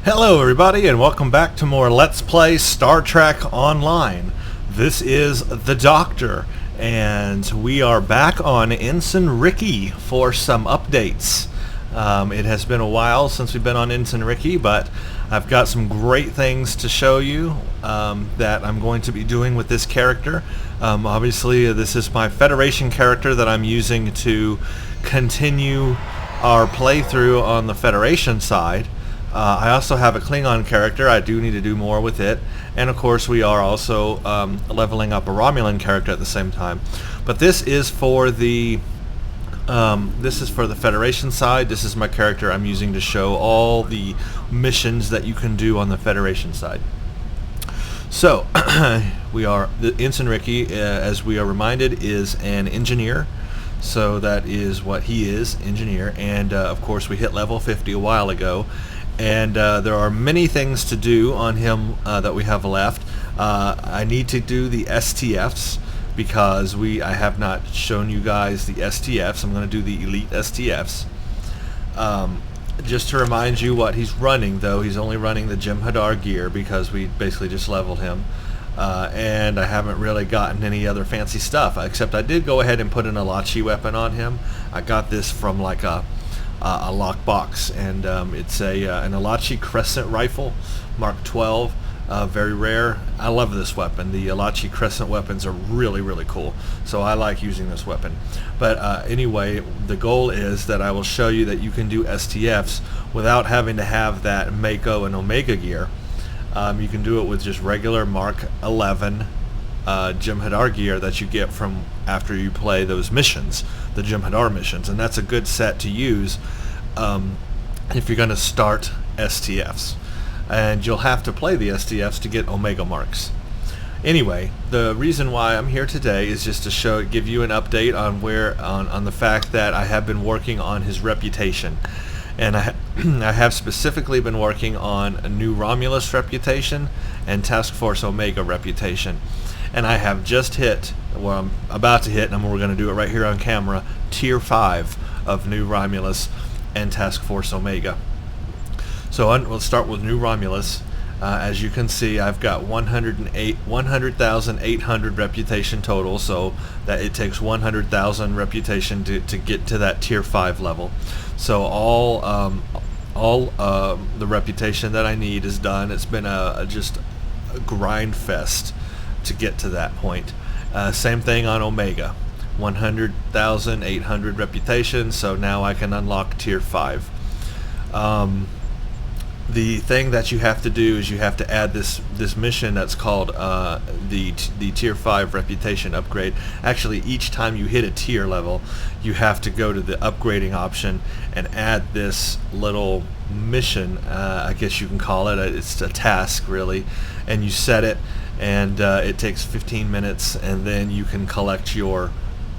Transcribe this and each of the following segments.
Hello everybody and welcome back to more Let's Play Star Trek Online. This is the Doctor and we are back on Ensign Ricky for some updates. It has been a while since we've been on Ensign Ricky, but I've got some great things to show you that I'm going to be doing with this character. Obviously this is my Federation character that I'm using to continue our playthrough on the Federation side. I also have a Klingon character. I do need to do more with it, and of course we are also leveling up a Romulan character at the same time. But this is for the Federation side. This is my character I'm using to show all the missions that you can do on the Federation side. So the Ensign Ricky, as we are reminded, is an engineer. So that is what he is, engineer, and of course we hit level 50 a while ago. And there are many things to do on him that we have left. I need to do the STFs because I have not shown you guys the STFs. I'm going to do the Elite STFs. Just to remind you what he's running, though, he's only running the Jem'Hadar gear because we basically just leveled him. And I haven't really gotten any other fancy stuff, except I did go ahead and put an Alachi weapon on him. I got this from like a lockbox, and it's an Alachi Crescent rifle, Mark 12, very rare. I love this weapon. The Alachi Crescent weapons are really, really cool, so I like using this weapon. But anyway, the goal is that I will show you that you can do STFs without having to have that Mako and Omega gear. You can do it with just regular Mark 11 Jem'Hadar gear that you get from after you play those missions, the Jem'Hadar missions, and that's a good set to use if you're going to start STFs, and you'll have to play the STFs to get Omega marks. Anyway, the reason why I'm here today is just to give you an update on on the fact that I have been working on his reputation. And I have specifically been working on a new Romulus reputation and Task Force Omega reputation. And I have just hit, well, I'm about to hit, and we're going to do it right here on camera, Tier 5 of new Romulus and Task Force Omega. So we'll start with new Romulus. As you can see, I've got 100,800 reputation total, so that it takes 100,000 reputation to get to that Tier 5 level. So all the reputation that I need is done. It's been just a grind fest to get to that point. Same thing on Omega, 100,800 reputation, so now I can unlock Tier 5. The thing that you have to do is you have to add this mission that's called the Tier 5 reputation upgrade. Actually, each time you hit a tier level, you have to go to the upgrading option and add this little mission, I guess you can call it. It's a task, really, and you set it, and it takes 15 minutes, and then you can collect your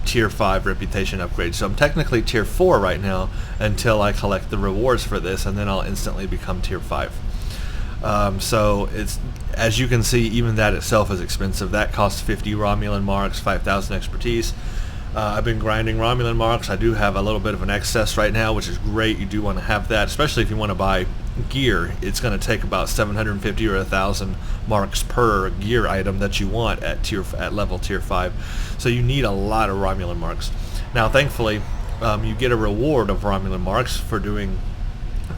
Tier 5 reputation upgrade. So I'm technically Tier 4 right now until I collect the rewards for this, and then I'll instantly become Tier 5. So it's, as you can see, even that itself is expensive. That costs 50 Romulan marks, 5,000 expertise. I've been grinding Romulan marks. I do have a little bit of an excess right now, which is great. You do want to have that, especially if you want to buy gear. It's going to take about 750 or 1,000 marks per gear item that you want at level Tier 5. So you need a lot of Romulan marks. Now, thankfully, you get a reward of Romulan marks for doing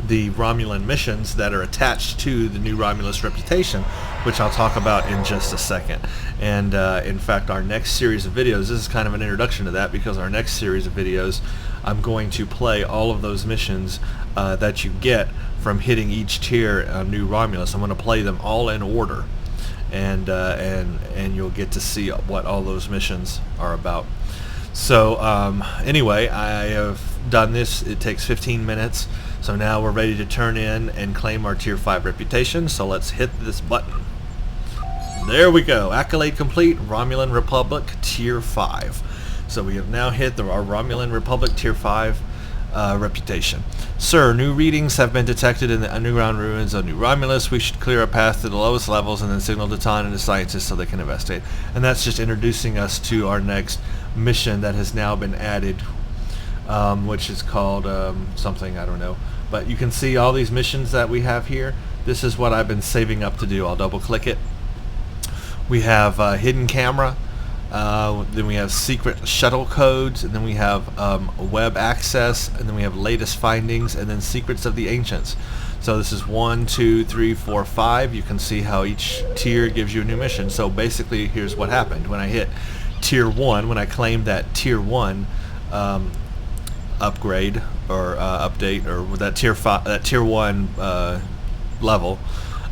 the Romulan missions that are attached to the new Romulus reputation, which I'll talk about in just a second. And in fact, our next series of videos, this is kind of an introduction to that, because our next series of videos, I'm going to play all of those missions that you get from hitting each tier on new Romulus. I'm going to play them all in order, and you'll get to see what all those missions are about. So anyway, I have done this. It takes 15 minutes. So now we're ready to turn in and claim our Tier 5 reputation. So let's hit this button. There we go. Accolade complete. Romulan Republic Tier 5. So we have now hit our Romulan Republic Tier 5 reputation. Sir, new readings have been detected in the underground ruins of New Romulus. We should clear a path to the lowest levels and then signal Datan and the scientists so they can investigate. And that's just introducing us to our next mission that has now been added, which is called something, I don't know. But you can see all these missions that we have here. This is what I've been saving up to do. I'll double click it. We have hidden camera, then we have secret shuttle codes, and then we have web access, and then we have latest findings, and then secrets of the ancients. So this is 1, 2, 3, 4, 5. You can see how each tier gives you a new mission. So basically, here's what happened. When I hit tier 1, when I claimed that tier 1 upgrade or update, or that tier 1 level,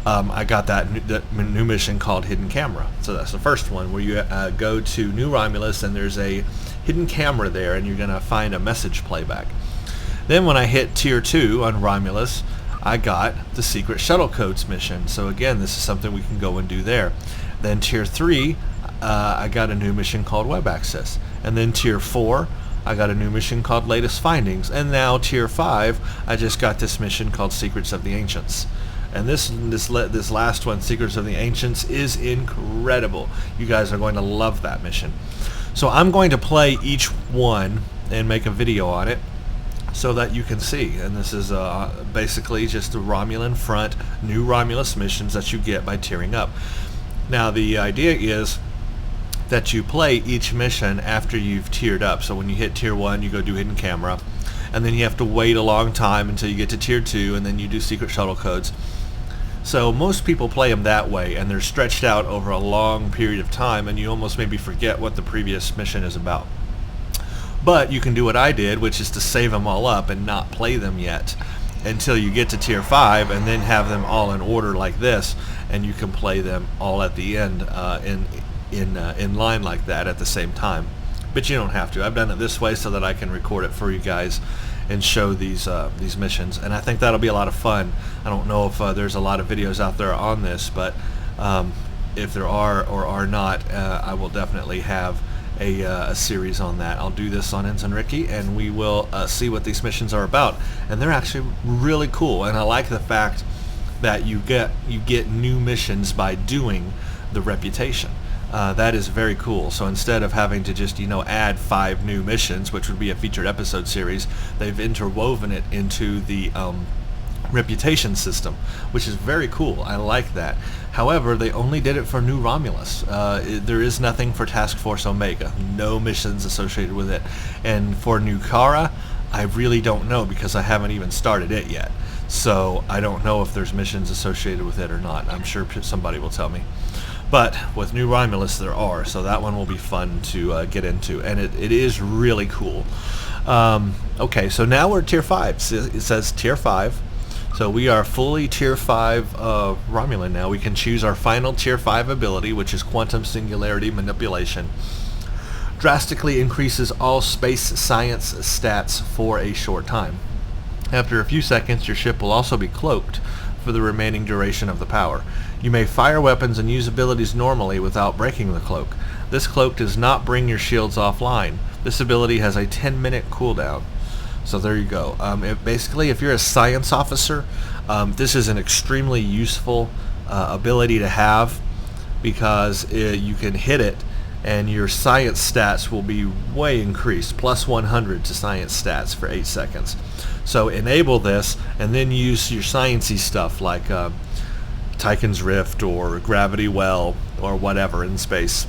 I got that new mission called Hidden Camera. So that's the first one, where you go to New Romulus, and there's a hidden camera there, and you're going to find a message playback. Then when I hit tier 2 on Romulus, I got the secret shuttle codes mission. So again, this is something we can go and do there. Then tier 3, I got a new mission called web access. And then tier 4, I got a new mission called latest findings. And now tier 5, I just got this mission called secrets of the ancients. And this last one, Secrets of the Ancients, is incredible. You guys are going to love that mission. So I'm going to play each one and make a video on it so that you can see. And this is basically just the Romulan front, new Romulus missions that you get by tiering up. Now the idea is that you play each mission after you've tiered up. So when you hit tier 1, you go do hidden camera, and then you have to wait a long time until you get to tier 2, and then you do secret shuttle codes. So most people play them that way, and they're stretched out over a long period of time, and you almost maybe forget what the previous mission is about. But you can do what I did, which is to save them all up and not play them yet until you get to tier 5, and then have them all in order like this, and you can play them all at the end in line like that at the same time. But you don't have to. I've done it this way so that I can record it for you guys and show these missions, and I think that'll be a lot of fun. I don't know if there's a lot of videos out there on this, but if there are or are not, I will definitely have a series on that. I'll do this on Ensign Ricky, and we will see what these missions are about. And they're actually really cool, and I like the fact that you get new missions by doing the reputation. That is very cool. So instead of having to just add 5 new missions, which would be a featured episode series, they've interwoven it into the reputation system, which is very cool. I like that. However, they only did it for New Romulus. There is nothing for Task Force Omega. No missions associated with it. And for New Kara, I really don't know, because I haven't even started it yet. So I don't know if there's missions associated with it or not. I'm sure somebody will tell me. But with New Romulus there are, so that one will be fun to get into, and it is really cool. Okay, so now we're tier 5. It says tier 5. So we are fully tier 5 Romulan now. We can choose our final tier 5 ability, which is Quantum Singularity Manipulation. Drastically increases all space science stats for a short time. After a few seconds, your ship will also be cloaked for the remaining duration of the power. You may fire weapons and use abilities normally without breaking the cloak. This cloak does not bring your shields offline. This ability has a 10-minute cooldown. So there you go. Basically, if you're a science officer, this is an extremely useful ability to have, because you can hit it and your science stats will be way increased, plus 100 to science stats for 8 seconds. So enable this and then use your sciencey stuff like Tychon's Rift or Gravity Well or whatever in space.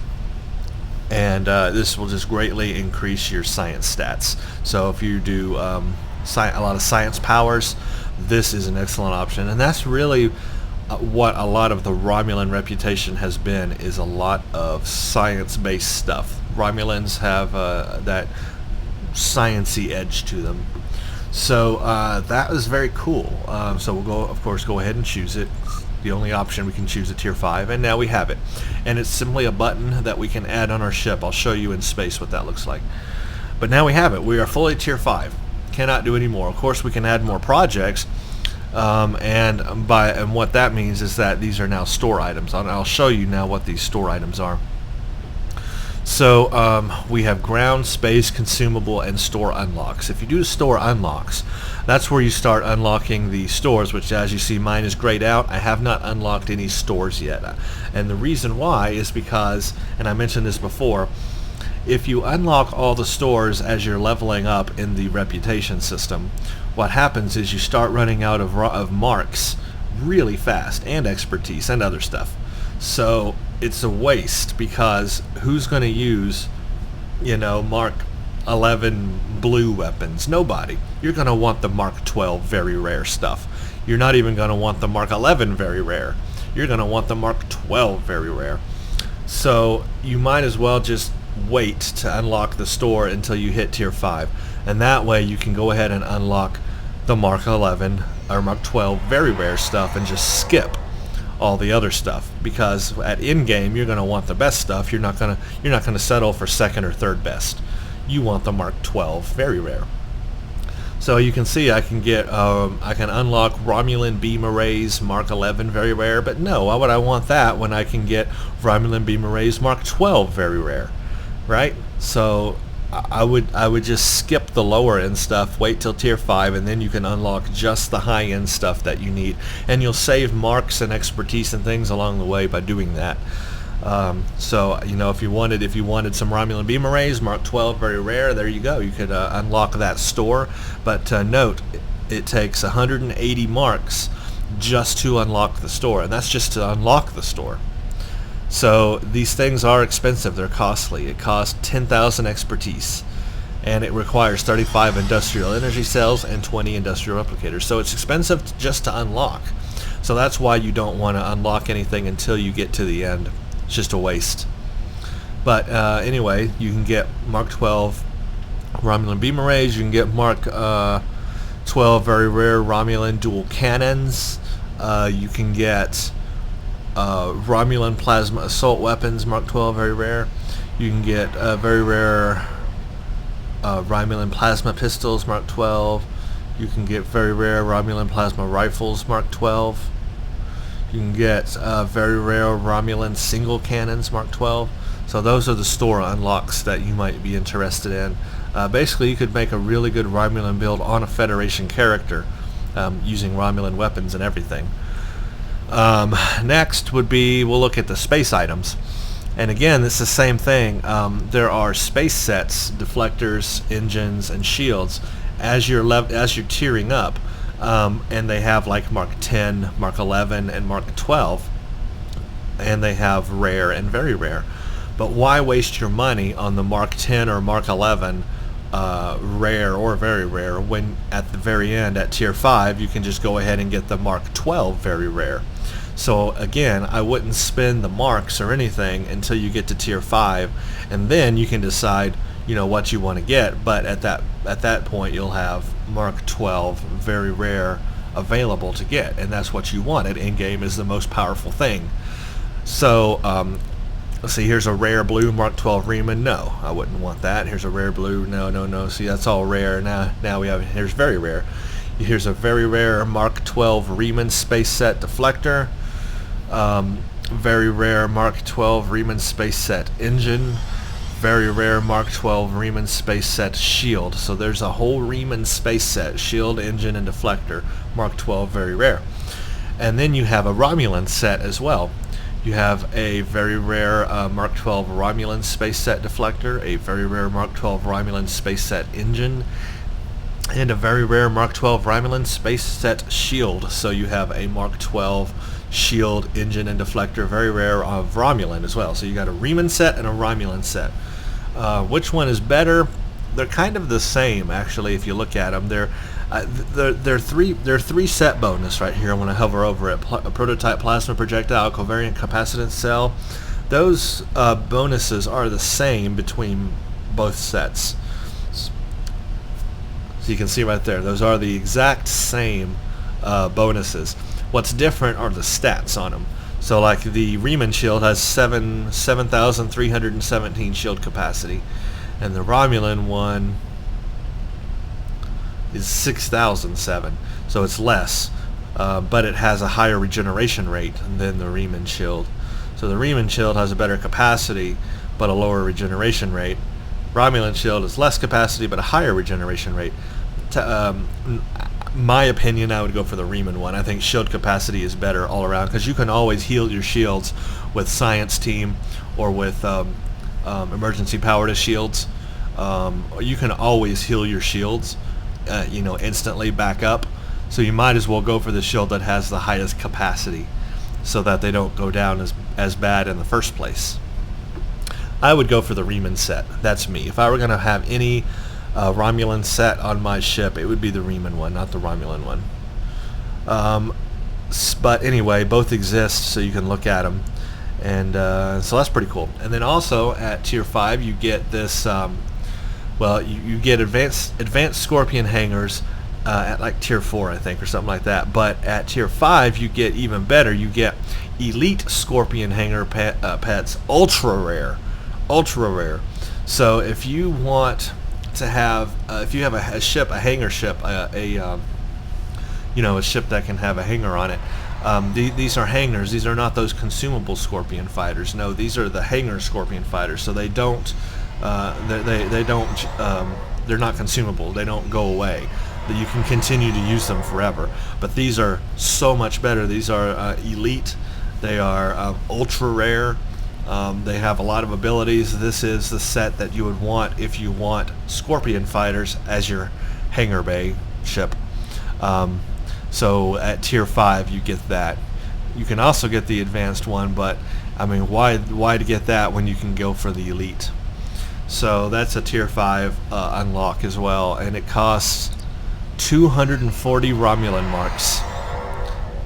And this will just greatly increase your science stats. So if you do a lot of science powers, this is an excellent option. And that's really what a lot of the Romulan reputation has been, is a lot of science-based stuff. Romulans have that sciencey edge to them. So that is very cool. So we'll of course go ahead and choose it. The only option we can choose a tier 5, and now we have it. And it's simply a button that we can add on our ship. I'll show you in space what that looks like. But now we have it. We are fully tier 5. Cannot do any more. Of course, we can add more projects, and what that means is that these are now store items. I'll show you now what these store items are. So we have ground, space, consumable, and store unlocks. If you do store unlocks, that's where you start unlocking the stores, which, as you see, mine is grayed out. I have not unlocked any stores yet. And the reason why is because, and I mentioned this before, if you unlock all the stores as you're leveling up in the reputation system, what happens is you start running out of marks really fast, and expertise and other stuff. So it's a waste, because who's going to use, Mark 11 blue weapons? Nobody. You're going to want the Mark 12 very rare stuff. You're not even going to want the Mark 11 very rare. You're going to want the Mark 12 very rare. So you might as well just wait to unlock the store until you hit tier 5, and that way you can go ahead and unlock the Mark 11 or Mark 12 very rare stuff and just skip all the other stuff, because at in-game you're going to want the best stuff. You're not going to settle for second or third best. You want the Mark 12 very rare. So you can see I can unlock Romulan beam arrays Mark 11 very rare, but no, why would I want that when I can get Romulan beam arrays Mark 12 very rare, right? So I would just skip the lower end stuff, wait till tier 5, and then you can unlock just the high end stuff that you need, and you'll save marks and expertise and things along the way by doing that. So if you wanted some Romulan beam arrays Mark 12 very rare, there you go. You could unlock that store, but note it takes 180 marks just to unlock the store, and that's just to unlock the store. So these things are expensive. They're costly. It costs 10,000 expertise, and it requires 35 industrial energy cells and 20 industrial replicators. So it's expensive just to unlock. So that's why you don't want to unlock anything until you get to the end. It's just a waste. But anyway, you can get Mark 12 Romulan beam arrays. You can get Mark 12 very rare Romulan dual cannons. You can get Romulan plasma assault weapons Mark 12 very rare. You can get very rare Romulan plasma pistols Mark 12. You can get very rare Romulan plasma rifles Mark 12. You can get very rare Romulan single cannons Mark 12. So those are the store unlocks that you might be interested in. Basically, you could make a really good Romulan build on a Federation character using Romulan weapons and everything. Next would be, we'll look at the space items. And again, it's the same thing. There are space sets, deflectors, engines, and shields as you're tiering up. And they have like Mark 10, Mark 11, and Mark 12. And they have rare and very rare. But why waste your money on the Mark 10 or Mark 11 rare or very rare when at the very end at tier 5 you can just go ahead and get the Mark 12 very rare? So again, I wouldn't spend the marks or anything until you get to tier 5, and then you can decide what you want to get. But at that point you'll have Mark 12 very rare available to get, and that's what you wanted. In-game is the most powerful thing. So let's see, here's a rare blue Mark 12 Riemann. No, I wouldn't want that. Here's a rare blue. No. See, that's all rare. Now we have, here's very rare. Here's a very rare Mark 12 Riemann Space Set Deflector. Very rare Mark 12 Riemann Space Set Engine. Very rare Mark 12 Riemann Space Set Shield. So there's a whole Riemann Space Set, shield, engine, and deflector. Mark 12 very rare. And then you have a Romulan set as well. You have a very rare Mark 12 Romulan Space Set Deflector, a very rare Mark 12 Romulan Space Set Engine, and a very rare Mark 12 Romulan Space Set Shield. So you have a Mark 12 shield, engine, and deflector, very rare of Romulan as well. So you got a Riemann set and a Romulan set. Which one is better? They're kind of the same, actually, if you look at them. They're three set bonus right here. When I hover over it, a prototype plasma projectile, covariant capacitance cell. Those bonuses are the same between both sets. So you can see right there, those are the exact same bonuses. What's different are the stats on them. So like the Riemann shield has 7,317 shield capacity, and the Romulan one is 6,007. So it's less, but it has a higher regeneration rate than the Riemann shield. So the Riemann shield has a better capacity, but a lower regeneration rate. Romulan shield is less capacity, but a higher regeneration rate. My opinion, I would go for the Riemann one. I think shield capacity is better all around, because you can always heal your shields with Science Team or with emergency power to shields. You can always heal your shields instantly back up. So you might as well go for the shield that has the highest capacity, so that they don't go down as bad in the first place. I would go for the Riemann set. That's me. If I were going to have any Romulan set on my ship, it would be the Riemann one, not the Romulan one. But anyway, both exist, so you can look at them. And so that's pretty cool. And then also at Tier 5, you get this, you get advanced Scorpion hangars at like Tier 4, I think, or something like that. But at Tier 5, you get even better. You get Elite Scorpion hanger pets, ultra rare. So if you want to have, if you have a ship, a hangar ship, a ship that can have a hangar on it. These are hangars. These are not those consumable Scorpion fighters. No, these are the hangar Scorpion fighters. So they don't, they don't, they're not consumable. They don't go away. But you can continue to use them forever. But these are so much better. These are elite. They are ultra rare. They have a lot of abilities. This is the set that you would want if you want Scorpion fighters as your hangar bay ship. So at Tier 5 you get that. You can also get the advanced one, but I mean, why to get that when you can go for the elite? So that's a Tier 5 unlock as well, and it costs 240 Romulan marks,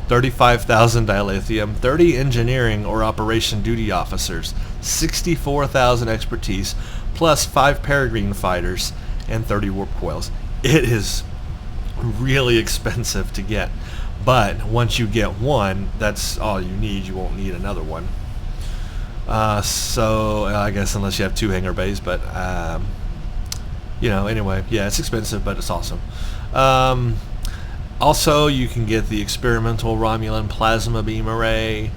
35,000 dilithium, 30 engineering or operation duty officers, 64,000 expertise, plus 5 peregrine fighters and 30 warp coils. It is really expensive to get, but once you get one, that's all you need. You won't need another one. So I guess unless you have 2 hangar bays, but anyway, yeah, it's expensive, but it's awesome. Also, you can get the experimental Romulan plasma beam array,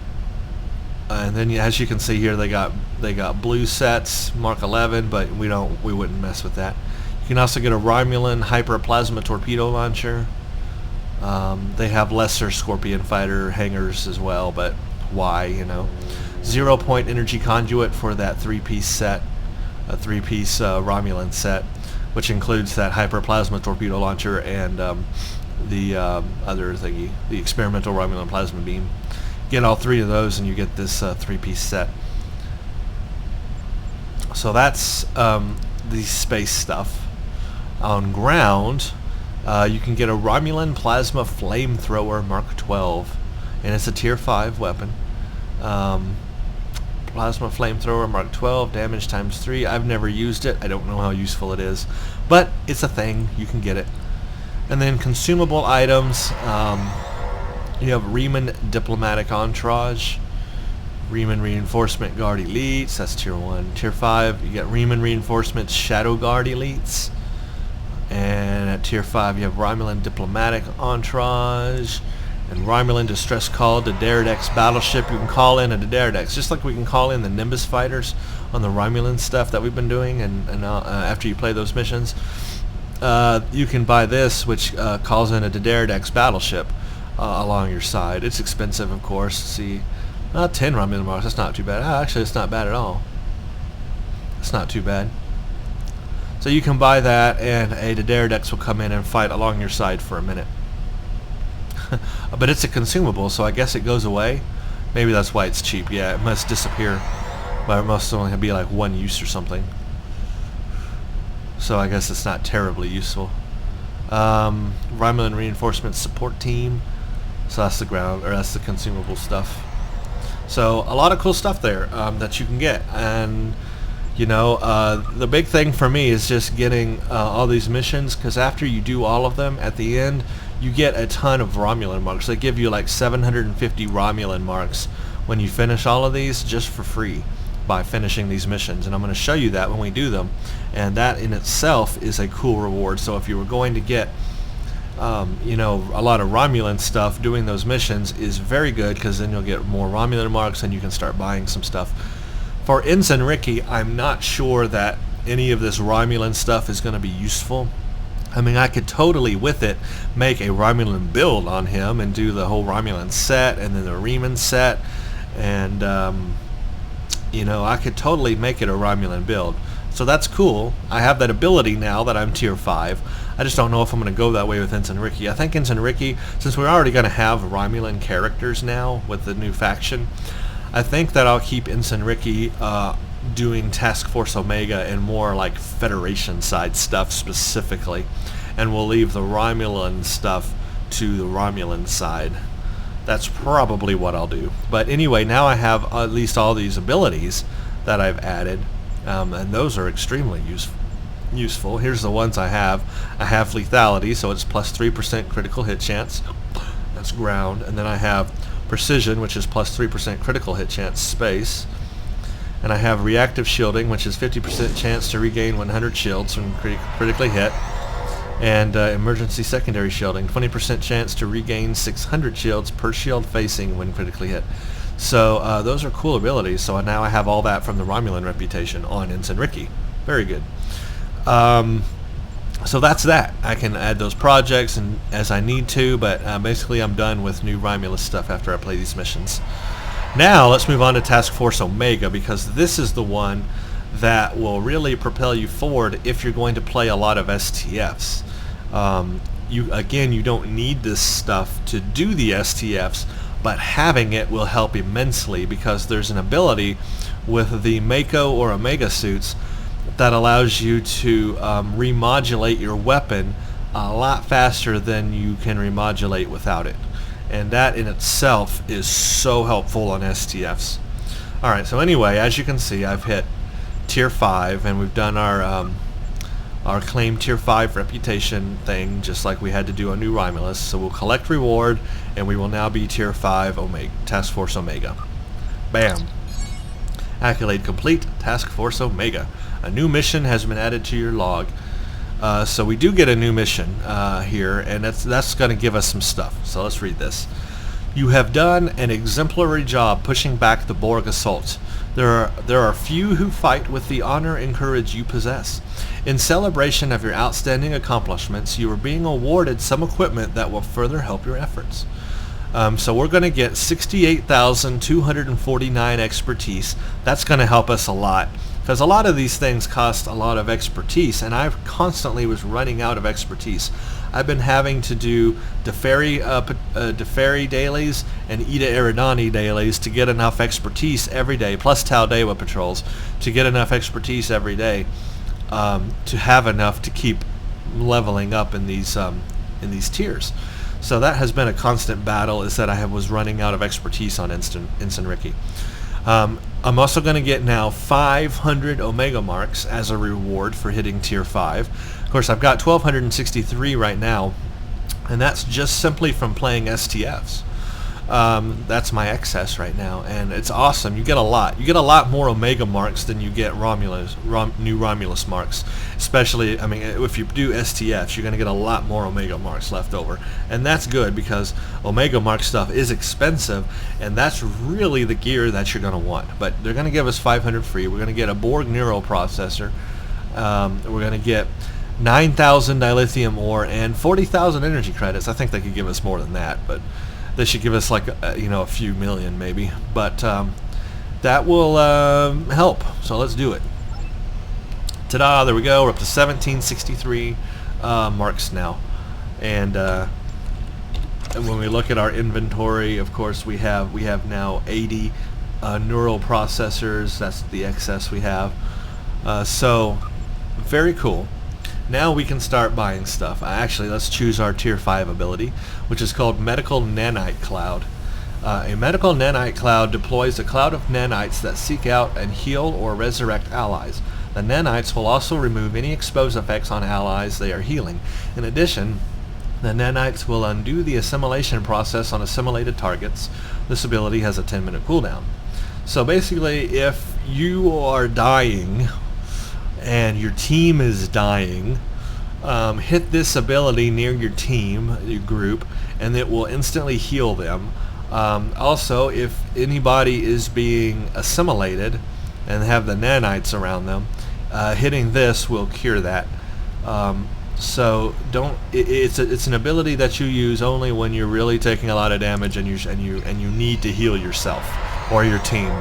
and then as you can see here, they got blue sets, Mark 11, but we wouldn't mess with that. You can also get a Romulan hyperplasma torpedo launcher. They have lesser Scorpion fighter hangars as well, but why, 0-point energy conduit for that 3-piece set, a 3-piece Romulan set, which includes that hyperplasma torpedo launcher and the other thingy, the experimental Romulan plasma beam. Get all 3 of those and you get this 3-piece set. So that's the space stuff. On ground, you can get a Romulan plasma flamethrower Mark 12, and it's a Tier 5 weapon. Plasma flamethrower Mark 12, damage times 3. I've never used it. I don't know how useful it is, but it's a thing. You can get it. And then consumable items, you have Riemann Diplomatic Entourage, Riemann Reinforcement Guard Elites, that's Tier 1. Tier 5, you get Riemann Reinforcement Shadow Guard Elites. And at Tier 5 you have Romulan Diplomatic Entourage and Romulan Distress Call to Daredex Battleship. You can call in a Daredex, just like we can call in the Nimbus fighters on the Romulan stuff that we've been doing, and after you play those missions. You can buy this, which calls in a Daredex Battleship along your side. It's expensive, of course. See, 10 Romulan marks, that's not too bad. Actually, it's not bad at all. It's not too bad. So you can buy that, and a Daredex will come in and fight along your side for a minute. But it's a consumable, so I guess it goes away. Maybe that's why it's cheap. Yeah, it must disappear. But it must only be like 1 use or something. So I guess it's not terribly useful. Romulan Reinforcement Support Team. So that's the ground, or that's the consumable stuff. So a lot of cool stuff there that you can get, and the big thing for me is just getting all these missions, because after you do all of them, at the end you get a ton of Romulan marks. They give you like 750 Romulan marks when you finish all of these, just for free by finishing these missions, and I'm going to show you that when we do them, and that in itself is a cool reward. So if you were going to get a lot of Romulan stuff, doing those missions is very good, because then you'll get more Romulan marks and you can start buying some stuff. For Ensign Ricky, I'm not sure that any of this Romulan stuff is going to be useful. I mean, I could totally, with it, make a Romulan build on him and do the whole Romulan set and then the Riemann set, and I could totally make it a Romulan build. So that's cool. I have that ability now that I'm Tier 5. I just don't know if I'm going to go that way with Ensign Ricky. I think Ensign Ricky, since we're already going to have Romulan characters now with the new faction, I think that I'll keep Ensign Ricky doing Task Force Omega and more like Federation side stuff specifically, and we'll leave the Romulan stuff to the Romulan side. That's probably what I'll do. But anyway, now I have at least all these abilities that I've added, and those are extremely useful. Here's the ones I have. I have lethality, so it's plus 3% critical hit chance. That's ground. And then I have precision, which is plus 3% critical hit chance, space. And I have reactive shielding, which is 50% chance to regain 100 shields when critically hit. And emergency secondary shielding, 20% chance to regain 600 shields per shield facing when critically hit. So those are cool abilities. So now I have all that from the Romulan reputation on Ensign Ricky. Very good. So that's that. I can add those projects and as I need to, but basically I'm done with new Romulus stuff after I play these missions. Now let's move on to Task Force Omega, because this is the one that will really propel you forward if you're going to play a lot of STFs. You don't need this stuff to do the STFs, but having it will help immensely, because there's an ability with the Mako or Omega suits that allows you to remodulate your weapon a lot faster than you can remodulate without it. And that in itself is so helpful on STFs. Alright, so anyway, as you can see, I've hit Tier 5, and we've done our claim Tier 5 reputation thing, just like we had to do on New Romulus. So we'll collect reward, and we will now be Tier 5 Omega, Task Force Omega. Bam! Accolade complete, Task Force Omega. A new mission has been added to your log. So we do get a new mission here, and that's going to give us some stuff. So let's read this. You have done an exemplary job pushing back the Borg assault. There are few who fight with the honor and courage you possess. In celebration of your outstanding accomplishments, you are being awarded some equipment that will further help your efforts. So we're going to get 68,249 expertise. That's going to help us a lot, because a lot of these things cost a lot of expertise, and I constantly was running out of expertise. I've been having to do Deferi dailies and Ida Eridani dailies to get enough expertise every day, plus Taldewa patrols, to get enough expertise every day to have enough to keep leveling up in these tiers. So that has been a constant battle, is that I was running out of expertise on Ensign Ricky. I'm also going to get now 500 Omega marks as a reward for hitting Tier 5. Of course, I've got 1,263 right now, and that's just simply from playing STFs. That's my excess right now, and it's awesome. You get a lot. You get a lot more Omega marks than you get new Romulus marks. Especially, I mean, if you do STFs, you're going to get a lot more Omega marks left over. And that's good, because Omega mark stuff is expensive, and that's really the gear that you're going to want. But they're going to give us 500 free. We're going to get a Borg neural processor. We're going to get 9,000 dilithium ore and 40,000 energy credits. I think they could give us more than that, but they should give us like a few million maybe. But that will help. So let's do it. Ta-da! There we go. We're up to 1,763 marks now, and when we look at our inventory, of course we have now 80 neural processors. That's the excess we have. So very cool. Now we can start buying stuff. Actually, let's choose our Tier 5 ability, which is called Medical Nanite Cloud. A Medical Nanite Cloud deploys a cloud of nanites that seek out and heal or resurrect allies. The nanites will also remove any exposed effects on allies they are healing. In addition, the nanites will undo the assimilation process on assimilated targets. This ability has a 10-minute cooldown. So basically, if you are dying and your team is dying, hit this ability near your team, your group, and it will instantly heal them. Also, if anybody is being assimilated and have the nanites around them, hitting this will cure that. So it's an ability that you use only when you're really taking a lot of damage and you need to heal yourself or your team.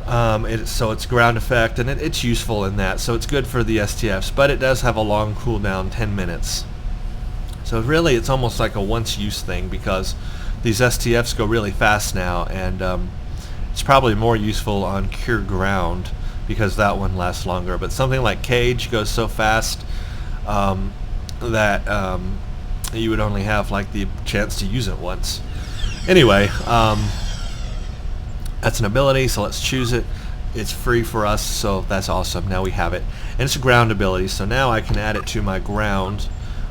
So it's ground effect, and it's useful in that. So it's good for the STFs, but it does have a long cooldown, 10 minutes. So really, it's almost like a once-use thing, because these STFs go really fast now, and it's probably more useful on Cure Ground, because that one lasts longer. But something like Cage goes so fast that you would only have like the chance to use it once. Anyway, that's an ability, so let's choose it. It's free for us, so that's awesome. Now we have it. And it's a ground ability, so now I can add it to my ground.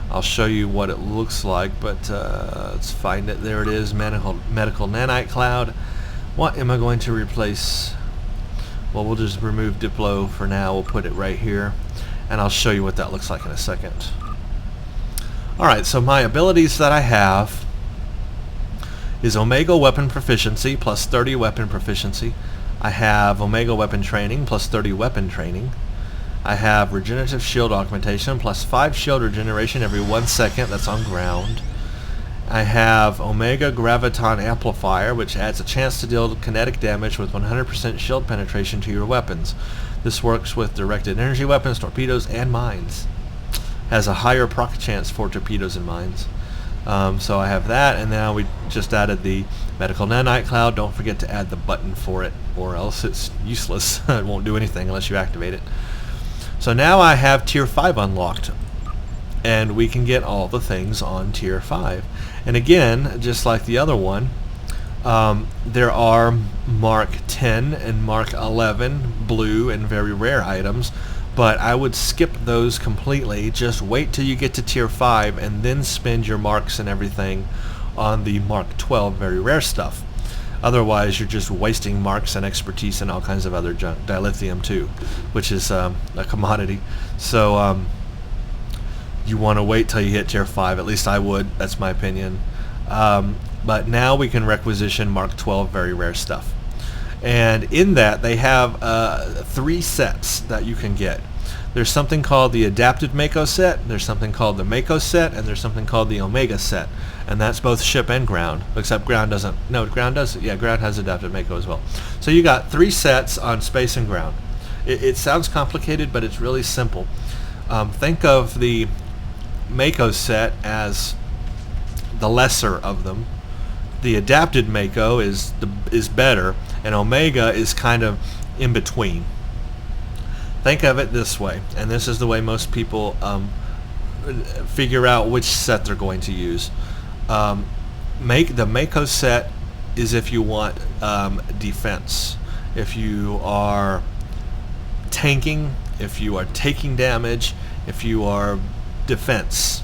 I'll show you what it looks like, but let's find it. There it is, medical nanite cloud. What am I going to replace? Well, we'll just remove Diplo for now. We'll put it right here, and I'll show you what that looks like in a second. Alright, so my abilities that I have is Omega Weapon Proficiency plus 30 Weapon Proficiency. I have Omega Weapon Training plus 30 Weapon Training. I have Regenerative Shield Augmentation plus 5 shield regeneration every 1 second. That's on ground. I have Omega Graviton Amplifier, which adds a chance to deal kinetic damage with 100% shield penetration to your weapons. This works with directed energy weapons, torpedoes, and mines. Has a higher proc chance for torpedoes and mines. So I have that, and now we just added the Medical Nanite Cloud. Don't forget to add the button for it, or else it's useless. It won't do anything unless you activate it. So now I have Tier 5 unlocked, and we can get all the things on Tier 5. And again, just like the other one, there are Mark 10 and Mark 11 blue and very rare items, but I would skip those completely. Just wait till you get to Tier 5 and then spend your marks and everything on the Mark 12 very rare stuff. Otherwise, you're just wasting marks and expertise and all kinds of other junk. Dilithium too, which is a commodity. So you want to wait till you hit Tier 5. At least I would. That's my opinion. But now we can requisition Mark 12 very rare stuff. And in that, they have 3 sets that you can get. There's something called the Adapted Mako Set, there's something called the Mako Set, and there's something called the Omega Set. And that's both ship and ground, except ground doesn't. No, ground does. Yeah, ground has Adapted Mako as well. So you got 3 sets on space and ground. It sounds complicated, but it's really simple. Think of the Mako Set as the lesser of them. The Adapted Mako is better, and Omega is kind of in between. Think of it this way, and this is the way most people figure out which set they're going to use. The Mako Set is if you want defense. If you are tanking, if you are taking damage, if you are defense,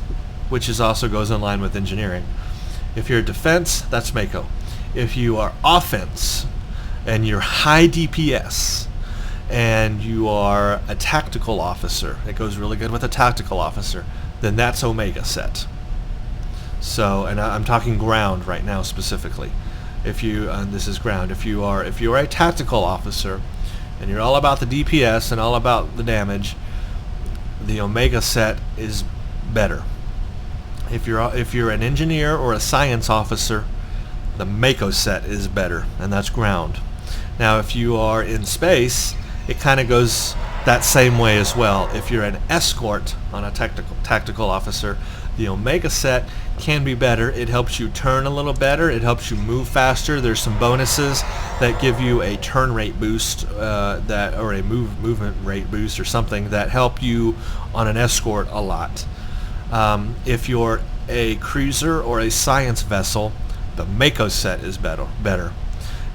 which is also goes in line with engineering. If you're defense, that's Mako. If you are offense and you're high DPS and you are a tactical officer, it goes really good with a tactical officer, then that's Omega Set. So, and I'm talking ground right now specifically. If you, this is ground. If you are a tactical officer and you're all about the DPS and all about the damage, the Omega Set is better. If you're an engineer or a science officer, the Mako Set is better, and that's ground. Now, if you are in space, it kind of goes that same way as well. If you're an escort on a tactical officer, the Omega Set can be better. It helps you turn a little better. It helps you move faster. There's some bonuses that give you a turn rate boost, or a movement rate boost or something that help you on an escort a lot. If you're a cruiser or a science vessel, the Mako Set is better.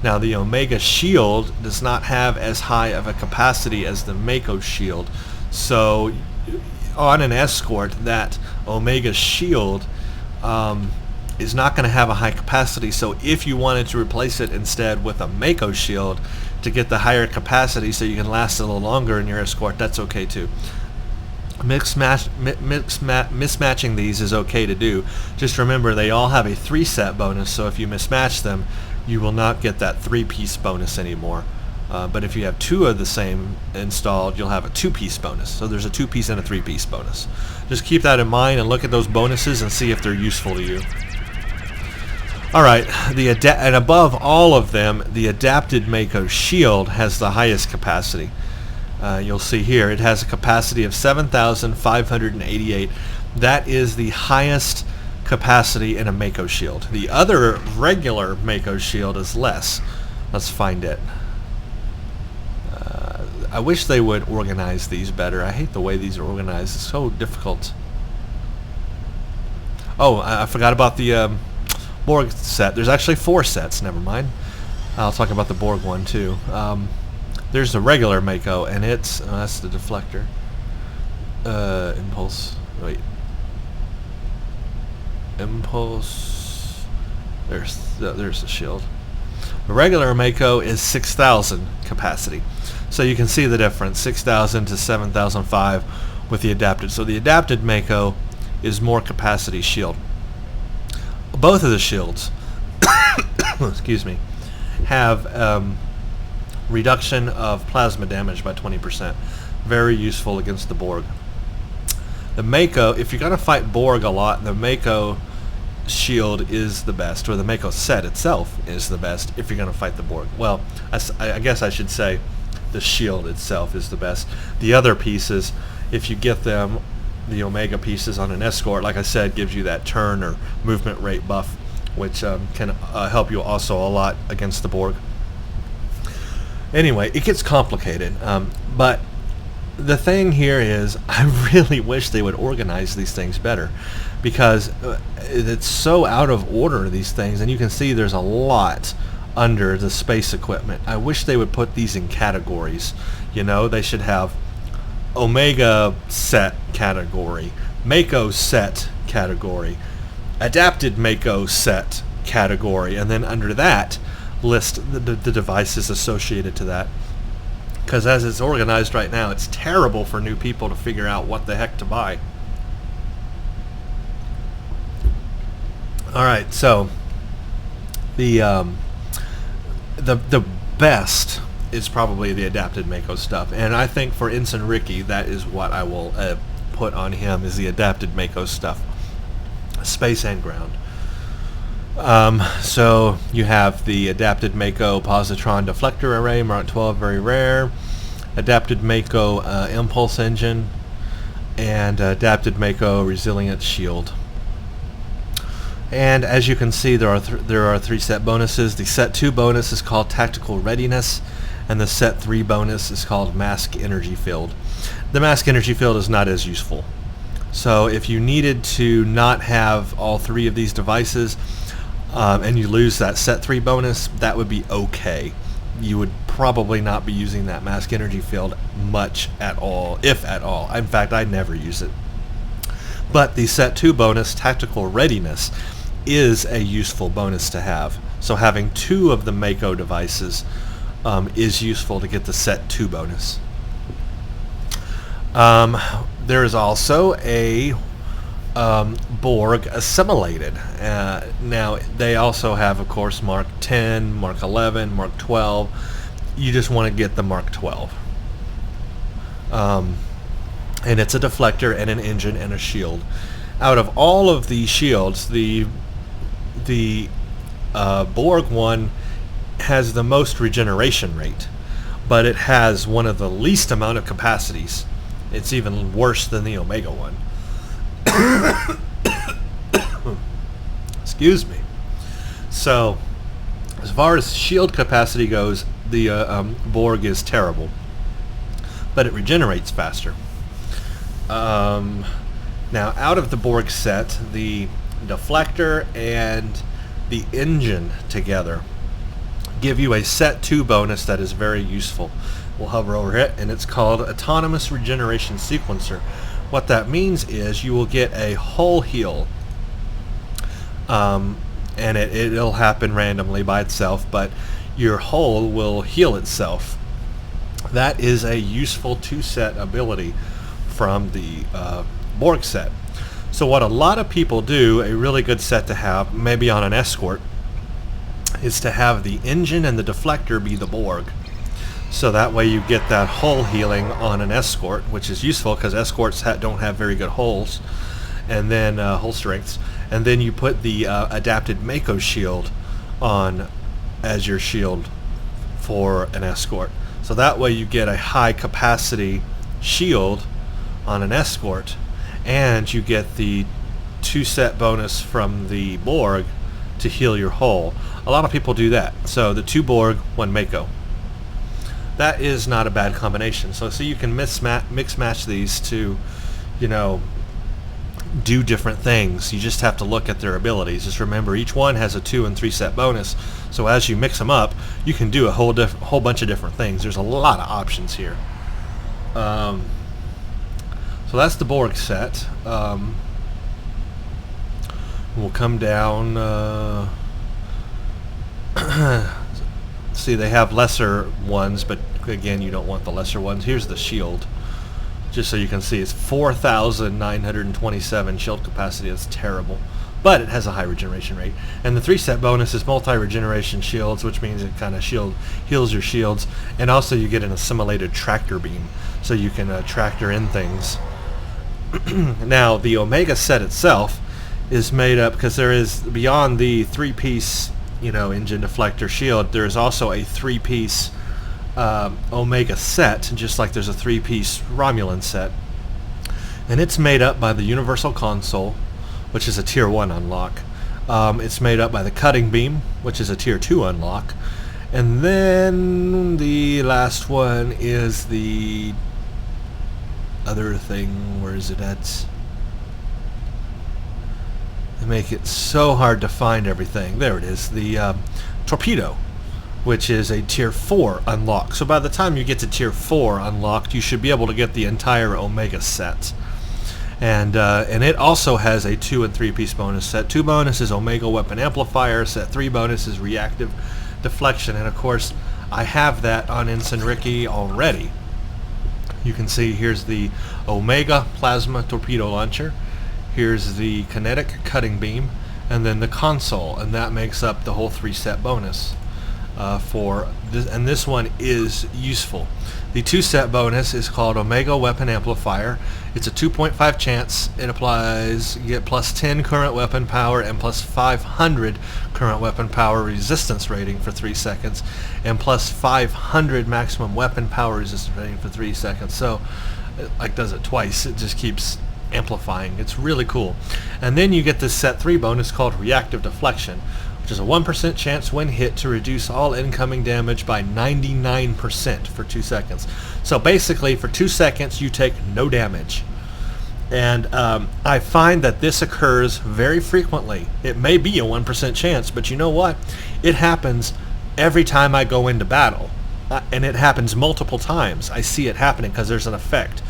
Now, the Omega Shield does not have as high of a capacity as the Mako Shield, so on an escort, that Omega Shield is not going to have a high capacity. So if you wanted to replace it instead with a Mako Shield to get the higher capacity so you can last a little longer in your escort, that's okay too. Mismatching these is okay to do. Just remember, they all have a 3-set bonus, so if you mismatch them, you will not get that 3-piece bonus anymore. But if you have 2 of the same installed, you'll have a 2-piece bonus. So there's a 2-piece and a 3-piece bonus. Just keep that in mind and look at those bonuses and see if they're useful to you. Alright, and above all of them, the adapted Mako shield has the highest capacity. You'll see here, it has a capacity of 7,588. That is the highest capacity in a Mako shield. The other regular Mako shield is less. Let's find it. I wish they would organize these better. I hate the way these are organized. It's so difficult. Oh, I forgot about the Borg set. There's actually 4 sets. Never mind. I'll talk about the Borg one too. There's the regular Mako, and it's that's the deflector. Impulse. Wait. Impulse. There's the shield. The regular Mako is 6,000 capacity. So you can see the difference, 6,000 to 7,005 with the adapted. So the adapted Mako is more capacity shield. Both of the shields, excuse me, have reduction of plasma damage by 20%. Very useful against the Borg. The Mako, if you're going to fight Borg a lot, the Mako shield is the best, or the Mako set itself is the best if you're going to fight the Borg. Well, I guess I should say the shield itself is the best. The other pieces, if you get them, the Omega pieces on an escort, like I said, gives you that turn or movement rate buff, which can help you also a lot against the Borg. Anyway, it gets complicated, but the thing here is I really wish they would organize these things better, because it's so out of order, these things, and you can see there's a lot under the space equipment. I wish they would put these in categories. You know, they should have Omega Set category, Mako Set category, adapted Mako Set category, and then under that list the devices associated to that. Because as it's organized right now, it's terrible for new people to figure out what the heck to buy. Alright, so the best is probably the adapted Mako stuff, and I think for Ensign Ricky, that is what I will put on him, is the adapted Mako stuff, space and ground. So you have the adapted Mako positron deflector array, Mark 12, very rare, adapted Mako impulse engine, and adapted Mako resilient shield. And as you can see, there are 3 set bonuses. The set 2 bonus is called tactical readiness, and the set 3 bonus is called mask energy field. The mask energy field is not as useful. So if you needed to not have all 3 of these devices, and you lose that set 3 bonus, that would be okay. You would probably not be using that mask energy field much at all, if at all. In fact, I never use it. But the set 2 bonus, tactical readiness, is a useful bonus to have. So having 2 of the Mako devices is useful to get the set 2 bonus. There is also a Borg assimilated. Now they also have, of course, Mark 10, Mark 11, Mark 12. You just want to get the Mark 12. And it's a deflector and an engine and a shield. Out of all of the shields, the Borg one has the most regeneration rate, but it has one of the least amount of capacities. It's even worse than the Omega one. Excuse me. So, as far as shield capacity goes, the Borg is terrible, but it regenerates faster. Now, out of the Borg set, the deflector and the engine together give you a set 2 bonus that is very useful. We'll hover over it, and it's called Autonomous Regeneration Sequencer. What that means is you will get a hull heal, and it'll happen randomly by itself, but your hull will heal itself. That is a useful 2-set ability from the Borg set. So what a lot of people do, a really good set to have, maybe on an escort, is to have the engine and the deflector be the Borg. So that way you get that hull healing on an escort, which is useful because escorts don't have very good hulls, and then hull strengths. and then you put the adapted Mako shield on as your shield for an escort. So that way you get a high capacity shield on an escort, and you get the 2 set bonus from the Borg to heal your hull. A lot of people do that. So the 2 Borg, 1 Mako. That is not a bad combination. So you can mix match these to, you know, do different things. You just have to look at their abilities. Just remember, each one has a 2 and 3 set bonus. So as you mix them up, you can do a whole bunch of different things. There's a lot of options here. So that's the Borg set. We'll come down. See, they have lesser ones, but again, you don't want the lesser ones. Here's the shield, just so you can see. It's 4,927 shield capacity. That's terrible, but it has a high regeneration rate. And the 3 set bonus is multi-regeneration shields, which means it kind of heals your shields, and also you get an assimilated tractor beam, so you can tractor in things. Now, the Omega set itself is made up, because there is, beyond the 3-piece, you know, engine deflector shield, there is also a 3-piece Omega set, just like there's a 3-piece Romulan set, and it's made up by the Universal Console, which is a Tier 1 unlock. It's made up by the Cutting Beam, which is a Tier 2 unlock, and then the last one is the other thing. Where is it at? They make it so hard to find everything. There it is, the Torpedo, which is a Tier 4 unlock. So by the time you get to Tier 4 unlocked, you should be able to get the entire Omega set. And it also has a 2 and 3-piece bonus. Set 2 bonus is Omega Weapon Amplifier. Set 3 bonus is Reactive Deflection. And of course, I have that on Ensign Ricky already. You can see here's the Omega Plasma Torpedo Launcher. Here's the Kinetic Cutting Beam, and then the console, and that makes up the whole 3 set bonus for this. And this one is useful. The 2 set bonus is called Omega Weapon Amplifier. It's a 2.5 chance. It applies, you get plus 10 current weapon power and plus 500 current weapon power resistance rating for 3 seconds, and plus 500 maximum weapon power resistance rating for 3 seconds. So it like does it twice. It just keeps amplifying. It's really cool. And then you get this set 3 bonus called Reactive Deflection, which is a 1% chance when hit to reduce all incoming damage by 99% for 2 seconds. So basically, for 2 seconds, you take no damage. And I find that this occurs very frequently. It may be a 1% chance, but you know what? It happens every time I go into battle. And it happens multiple times. I see it happening because there's an effect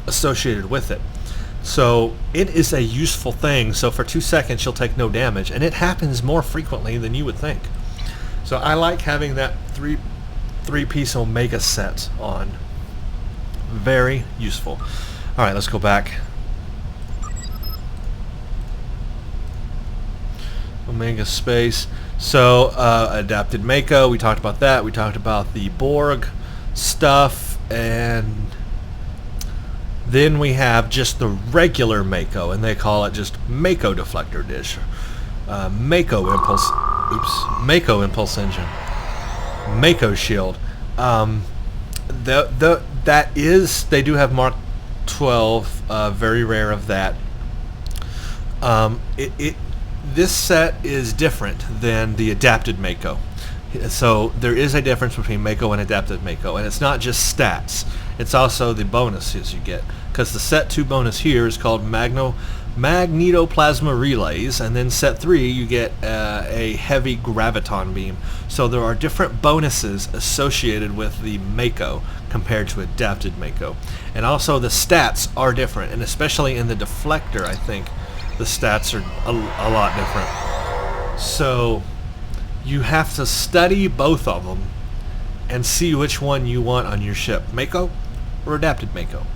associated with it. So it is a useful thing. So for 2 seconds you'll take no damage, and it happens more frequently than you would think. So I like having that 3-piece Omega set on. Very useful. Alright, let's go back. Omega space. So adapted Mako, we talked about that. We talked about the Borg stuff, and then we have just the regular Mako, and they call it just Mako Deflector Dish, Mako Impulse, Mako Impulse Engine, Mako Shield. They do have Mark 12, very rare of that. This set is different than the adapted Mako. So there is a difference between Mako and adapted Mako, and it's not just stats. It's also the bonuses you get, because the set 2 bonus here is called Magnetoplasma Relays, and then set 3 you get a heavy graviton beam. So there are different bonuses associated with the Mako compared to adapted Mako, and also the stats are different, and especially in the deflector, I think the stats are a lot different. So you have to study both of them and see which one you want on your ship, Mako or adapted Mako.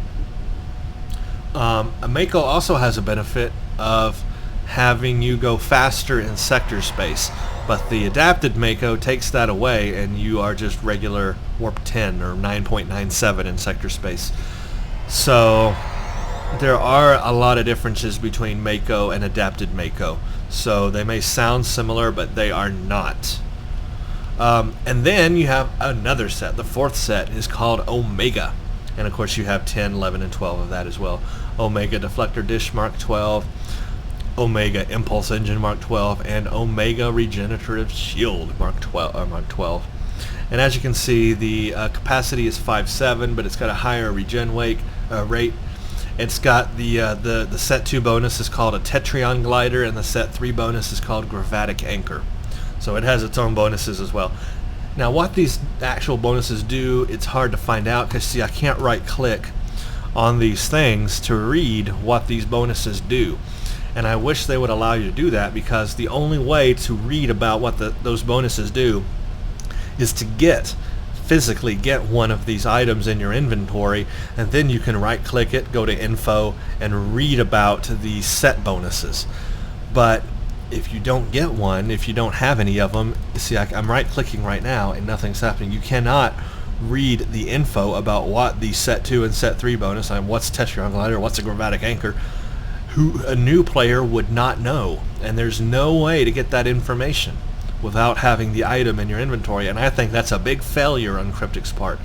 A Mako also has a benefit of having you go faster in sector space, but the adapted Mako takes that away, and you are just regular warp 10 or 9.97 in sector space. So there are a lot of differences between Mako and adapted Mako. So they may sound similar, but they are not. And then you have another set. The fourth set is called Omega. And of course you have 10, 11, and 12 of that as well. Omega Deflector Dish Mark 12, Omega Impulse Engine Mark 12, and Omega Regenerative Shield Mark 12. And as you can see, the capacity is 5.7, but it's got a higher regen rate. It's got the set 2 bonus is called a Tetrion Glider, and the set 3 bonus is called Gravatic Anchor. So it has its own bonuses as well. Now what these actual bonuses do, it's hard to find out because see, I can't right click on these things to read what these bonuses do. And I wish they would allow you to do that, because the only way to read about what those bonuses do is to physically get one of these items in your inventory, and then you can right click it, go to info, and read about the set bonuses. But if you don't get one, if you don't have any of them, see, I'm right clicking right now and nothing's happening. You cannot read the info about what the set 2 and set 3 bonus, and what's Tetrion Glider, what's a Gravatic Anchor, who a new player would not know. And there's no way to get that information without having the item in your inventory. And I think that's a big failure on Cryptic's part,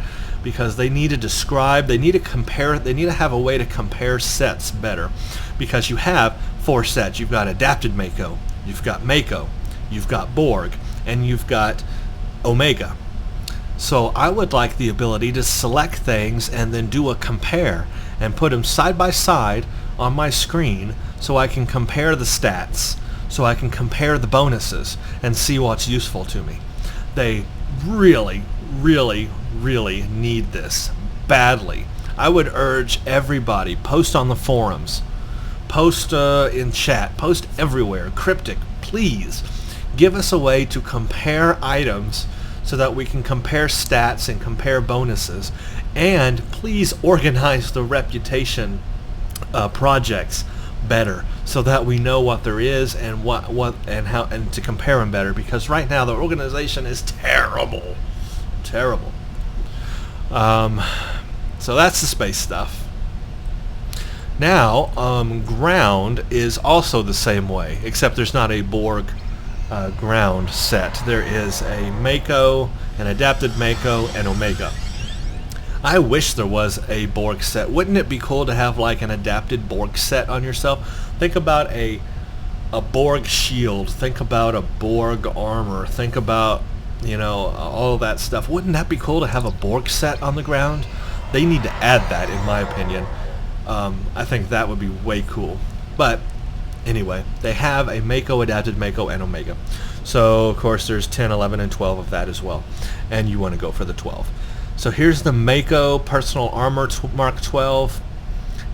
because they need to describe, they need to compare, they need to have a way to compare sets better. Because you have 4 sets. You've got adapted Mako, you've got Mako, you've got Borg, and you've got Omega. So I would like the ability to select things and then do a compare and put them side by side on my screen, so I can compare the stats, so I can compare the bonuses and see what's useful to me. They really, really, really need this badly. I would urge everybody, post on the forums, post in chat, post everywhere. Cryptic, please give us a way to compare items so that we can compare stats and compare bonuses. And please organize the reputation projects better, so that we know what there is and what and how, and to compare them better, because right now the organization is terrible. So that's the space stuff. Now ground is also the same way, except there's not a Borg ground set. There is a Mako, an adapted Mako, and Omega. I wish there was a Borg set. Wouldn't it be cool to have like an adapted Borg set on yourself? Think about a Borg shield. Think about a Borg armor. Think about, you know, all of that stuff. Wouldn't that be cool to have a Borg set on the ground? They need to add that, in my opinion. I think that would be way cool. But anyway, they have a Mako, adapted Mako, and Omega. So of course there's 10, 11, and 12 of that as well. And you want to go for the 12. So here's the Mako Personal Armor Mark 12.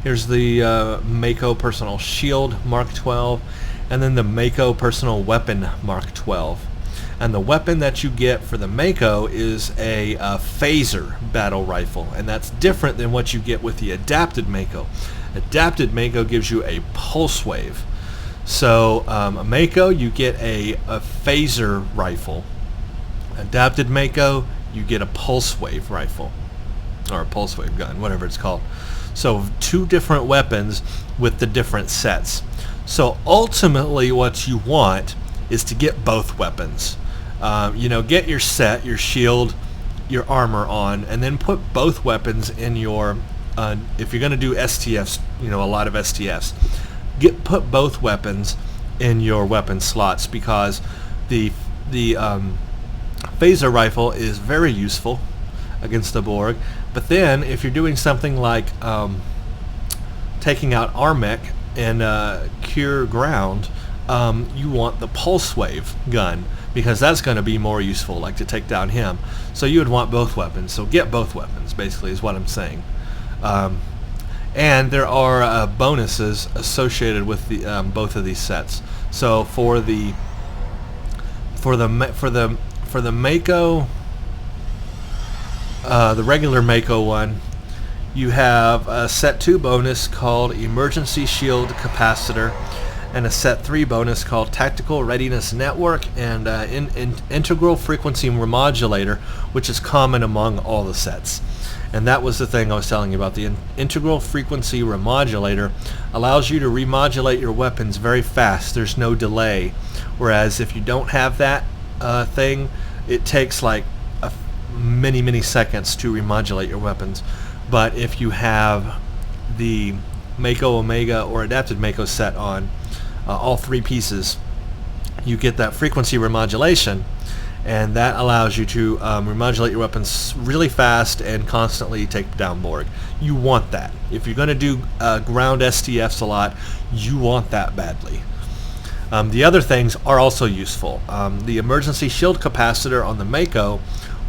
Here's the Mako Personal Shield Mark 12. And then the Mako Personal Weapon Mark 12. And the weapon that you get for the Mako is a phaser battle rifle. And that's different than what you get with the adapted Mako. Adapted Mako gives you a pulse wave. So a Mako, you get a phaser rifle. Adapted Mako, you get a pulse wave rifle, or a pulse wave gun, whatever it's called. So 2 different weapons with the different sets. So ultimately what you want is to get both weapons. You know, get your set, your shield, your armor on, and then put both weapons in your, if you're going to do STFs, you know, a lot of STFs, put both weapons in your weapon slots, because the phaser rifle is very useful against the Borg. But then if you're doing something like taking out Armech and cure ground, you want the pulse wave gun, because that's going to be more useful, like to take down him. So you would want both weapons. So get both weapons, basically, is what I'm saying. And there are bonuses associated with the both of these sets. So for the Mako, the regular Mako one, you have a set 2 bonus called Emergency Shield Capacitor, and a Set 3 bonus called Tactical Readiness Network and Integral Frequency Remodulator, which is common among all the sets. And that was the thing I was telling you about. The Integral Frequency Remodulator allows you to remodulate your weapons very fast. There's no delay. Whereas if you don't have that thing, it takes like many seconds to remodulate your weapons. But if you have the Mako Omega or Adapted Mako set on, all three pieces, you get that frequency remodulation, and that allows you to remodulate your weapons really fast and constantly take down Borg. You want that. If you're going to do ground STFs a lot, you want that badly. The other things are also useful. The emergency shield capacitor on the Mako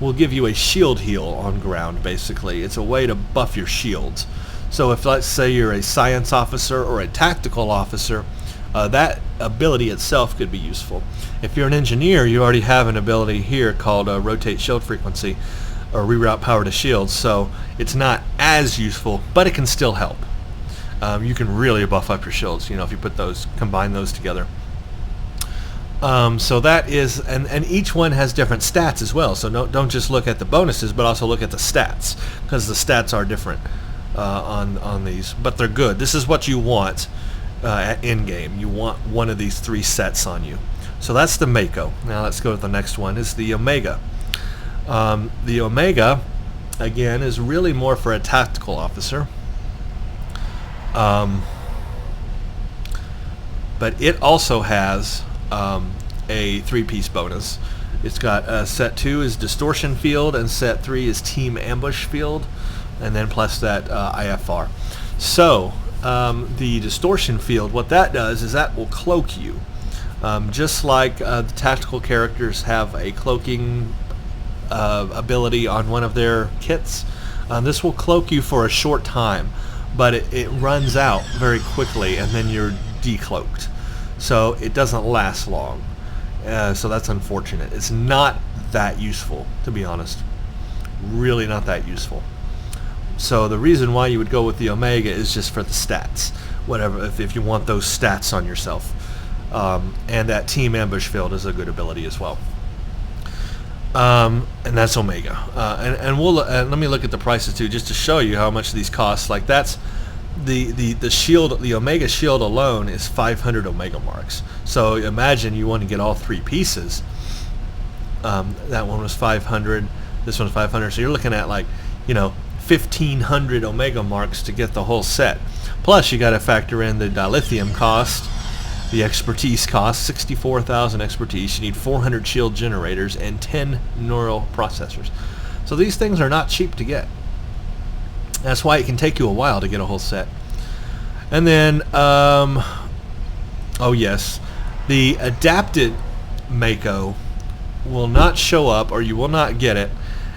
will give you a shield heal on ground, basically. It's a way to buff your shields. So if, let's say, you're a science officer or a tactical officer, that ability itself could be useful. If you're an engineer, you already have an ability here called rotate shield frequency or reroute power to shields, so it's not as useful, but it can still help. You can really buff up your shields, if you combine those together. So that is, and each one has different stats as well. So don't just look at the bonuses, but also look at the stats, because the stats are different on these, but they're good. This is what you want at in game. You want one of these three sets on you. So that's the Mako. Now let's go to the next one. Is the Omega. The Omega, again, is really more for a tactical officer. But it also has a three-piece bonus. It's got Set 2 is Distortion Field, and Set 3 is Team Ambush Field, and then plus that IFR. So the Distortion Field, what that does is that will cloak you. Just like the tactical characters have a cloaking ability on one of their kits, this will cloak you for a short time, but it runs out very quickly, and then you're decloaked. So it doesn't last long. So that's unfortunate. It's not that useful, to be honest. Really not that useful. So the reason why you would go with the Omega is just for the stats. Whatever, if you want those stats on yourself. And that Team Ambush Field is a good ability as well. And that's Omega. And we'll let me look at the prices too, just to show you how much these cost. Like that's the shield, the Omega shield alone is 500 Omega marks. So imagine you want to get all three pieces. That one was 500. This one's 500. So you're looking at 1,500 Omega marks to get the whole set. Plus you got to factor in the dilithium cost, the expertise cost, 64,000 expertise. You need 400 shield generators and 10 neural processors. So these things are not cheap to get. That's why it can take you a while to get a whole set. And then, oh yes, the adapted Mako will not show up, or you will not get it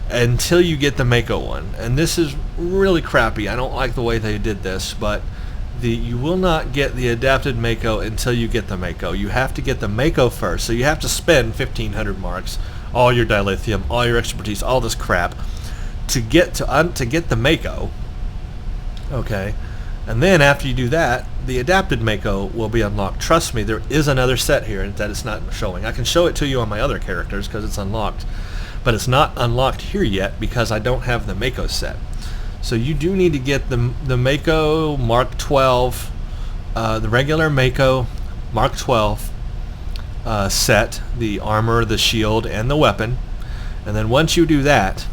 until you get the Mako one. And this is really crappy. I don't like the way they did this, but you will not get the adapted Mako until you get the Mako. You have to get the Mako first. So you have to spend 1,500 marks, all your dilithium, all your expertise, all this crap, to get the Mako. Okay, and then after you do that, the adapted Mako will be unlocked. Trust me, there is another set here that it's not showing. I can show it to you on my other characters because it's unlocked, but it's not unlocked here yet because I don't have the Mako set. So you do need to get the Mako Mark 12, the regular Mako Mark 12 set, the armor, the shield, and the weapon. And then once you do that,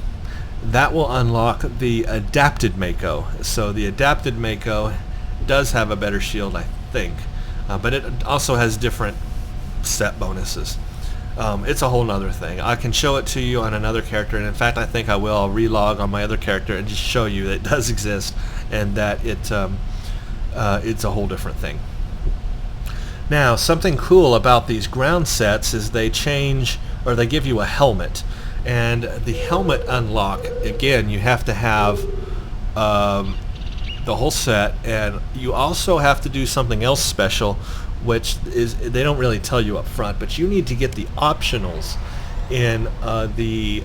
that will unlock the adapted Mako. So the adapted Mako does have a better shield, I think, but it also has different set bonuses. It's a whole nother thing. I can show it to you on another character, and in fact I think I will. I'll relog on my other character and just show you that it does exist and that it's a whole different thing. Now, something cool about these ground sets is they change, or they give you a helmet. And the helmet unlock, again, you have to have the whole set, and you also have to do something else special, which is, they don't really tell you up front, but you need to get the optionals in the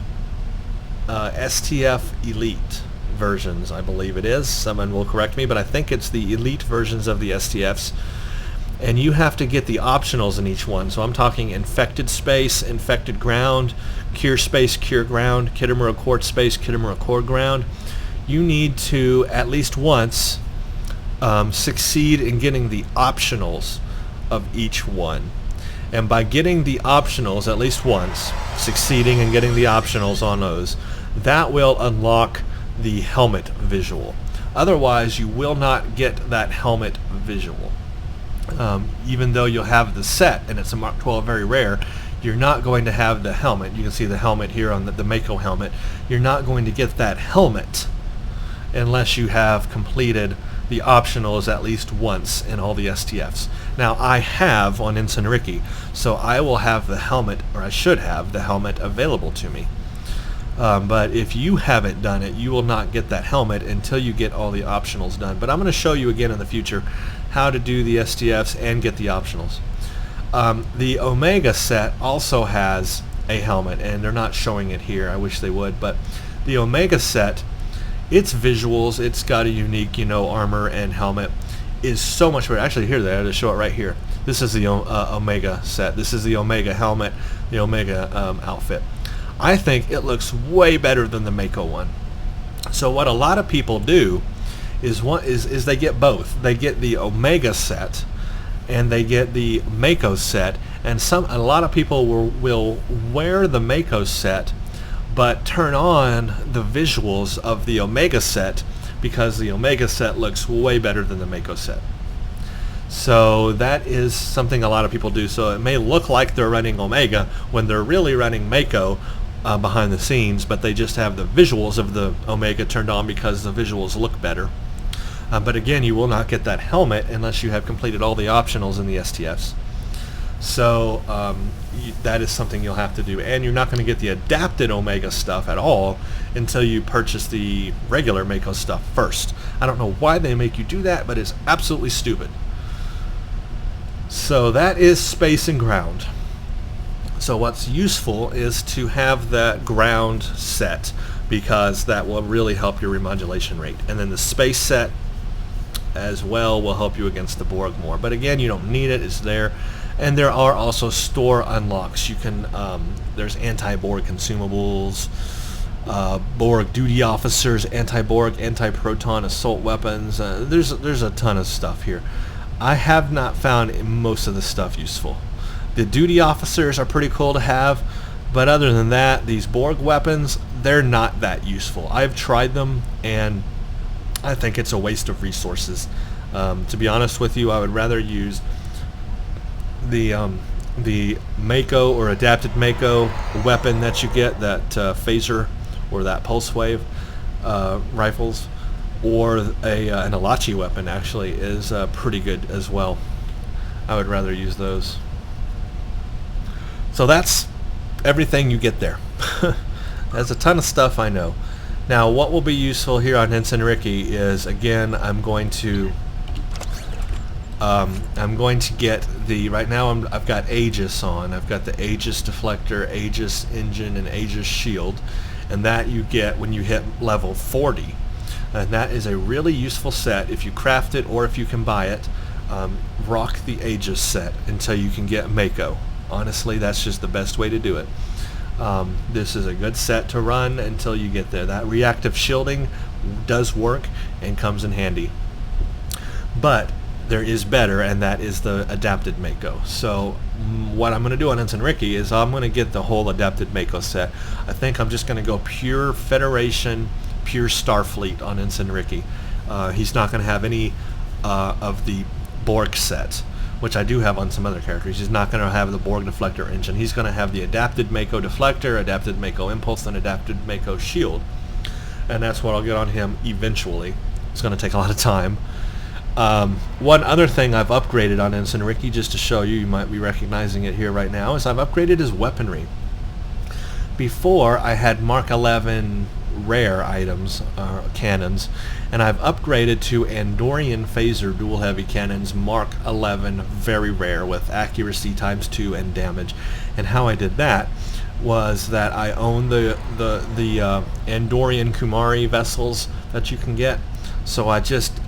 STF Elite versions, I believe it is. Someone will correct me, but I think it's the Elite versions of the STFs. and you have to get the optionals in each one. So I'm talking infected space, infected ground, cure space, cure ground, Kitamura Accord space, Kitamura Accord ground. You need to at least once succeed in getting the optionals of each one. And by getting the optionals at least once, succeeding in getting the optionals on those, that will unlock the helmet visual. Otherwise, you will not get that helmet visual. Even though you'll have the set, and it's a Mark 12 very rare, you're not going to have the helmet. You can see the helmet here on the Mako helmet. You're not going to get that helmet unless you have completed the optionals at least once in all the STFs. Now, I have on Ensign Ricky, so I will have the helmet, or I should have the helmet available to me. But if you haven't done it, you will not get that helmet until you get all the optionals done. But I'm going to show you again in the future how to do the STFs and get the optionals. The Omega set also has a helmet, and they're not showing it here. I wish they would, but the Omega set, its visuals, it's got a unique, armor and helmet, is so much better. Actually, here they are to show it right here. This is the Omega set. This is the Omega helmet, the Omega outfit. I think it looks way better than the Mako one. So what a lot of people do is they get both. They get the Omega set and they get the Mako set, and a lot of people will wear the Mako set but turn on the visuals of the Omega set because the Omega set looks way better than the Mako set. So that is something a lot of people do. So it may look like they're running Omega when they're really running Mako behind the scenes, but they just have the visuals of the Omega turned on because the visuals look better. But again, you will not get that helmet unless you have completed all the optionals in the STFs. So that is something you'll have to do, and you're not going to get the adapted Omega stuff at all until you purchase the regular Mako stuff first. I don't know why they make you do that, but it's absolutely stupid. So that is space and ground. So what's useful is to have that ground set, because that will really help your remodulation rate, and then the space set as well will help you against the Borg more. But again, you don't need it. It's there. And there are also store unlocks. You can there's anti-Borg consumables, Borg duty officers, anti-Borg, anti-proton assault weapons. There's a ton of stuff here. I have not found most of the stuff useful. The duty officers are pretty cool to have, but other than that, these Borg weapons, they're not that useful. I've tried them, and I think it's a waste of resources. To be honest with you, I would rather use the Mako or adapted Mako weapon that you get, that phaser or that pulse wave rifles, or an Alachi weapon actually is pretty good as well. I would rather use those. So that's everything you get there. There's a ton of stuff, I know. Now, what will be useful here on Ensign Ricky is, again, I'm going to get the, right now I've got Aegis on. I've got the Aegis deflector, Aegis engine, and Aegis shield, and that you get when you hit level 40. And that is a really useful set if you craft it or if you can buy it. Rock the Aegis set until you can get Mako. Honestly, that's just the best way to do it. This is a good set to run until you get there. That reactive shielding does work and comes in handy. But there is better, and that is the adapted Mako. So what I'm going to do on Ensign Ricky is I'm going to get the whole adapted Mako set. I think I'm just going to go pure Federation, pure Starfleet on Ensign Ricky. He's not going to have any of the Borg Set, which I do have on some other characters. He's not going to have the Borg deflector engine. He's going to have the adapted Mako deflector, adapted Mako impulse, and adapted Mako shield. And that's what I'll get on him eventually. It's going to take a lot of time. One other thing I've upgraded on Ensign Ricky, just to show you, you might be recognizing it here right now, is I've upgraded his weaponry. Before, I had Mark 11 rare items, cannons, and I've upgraded to Andorian phaser dual heavy cannons, Mark 11 very rare, with accuracy ×2 and damage. And how I did that was that I own the Andorian Kumari vessels that you can get, so I just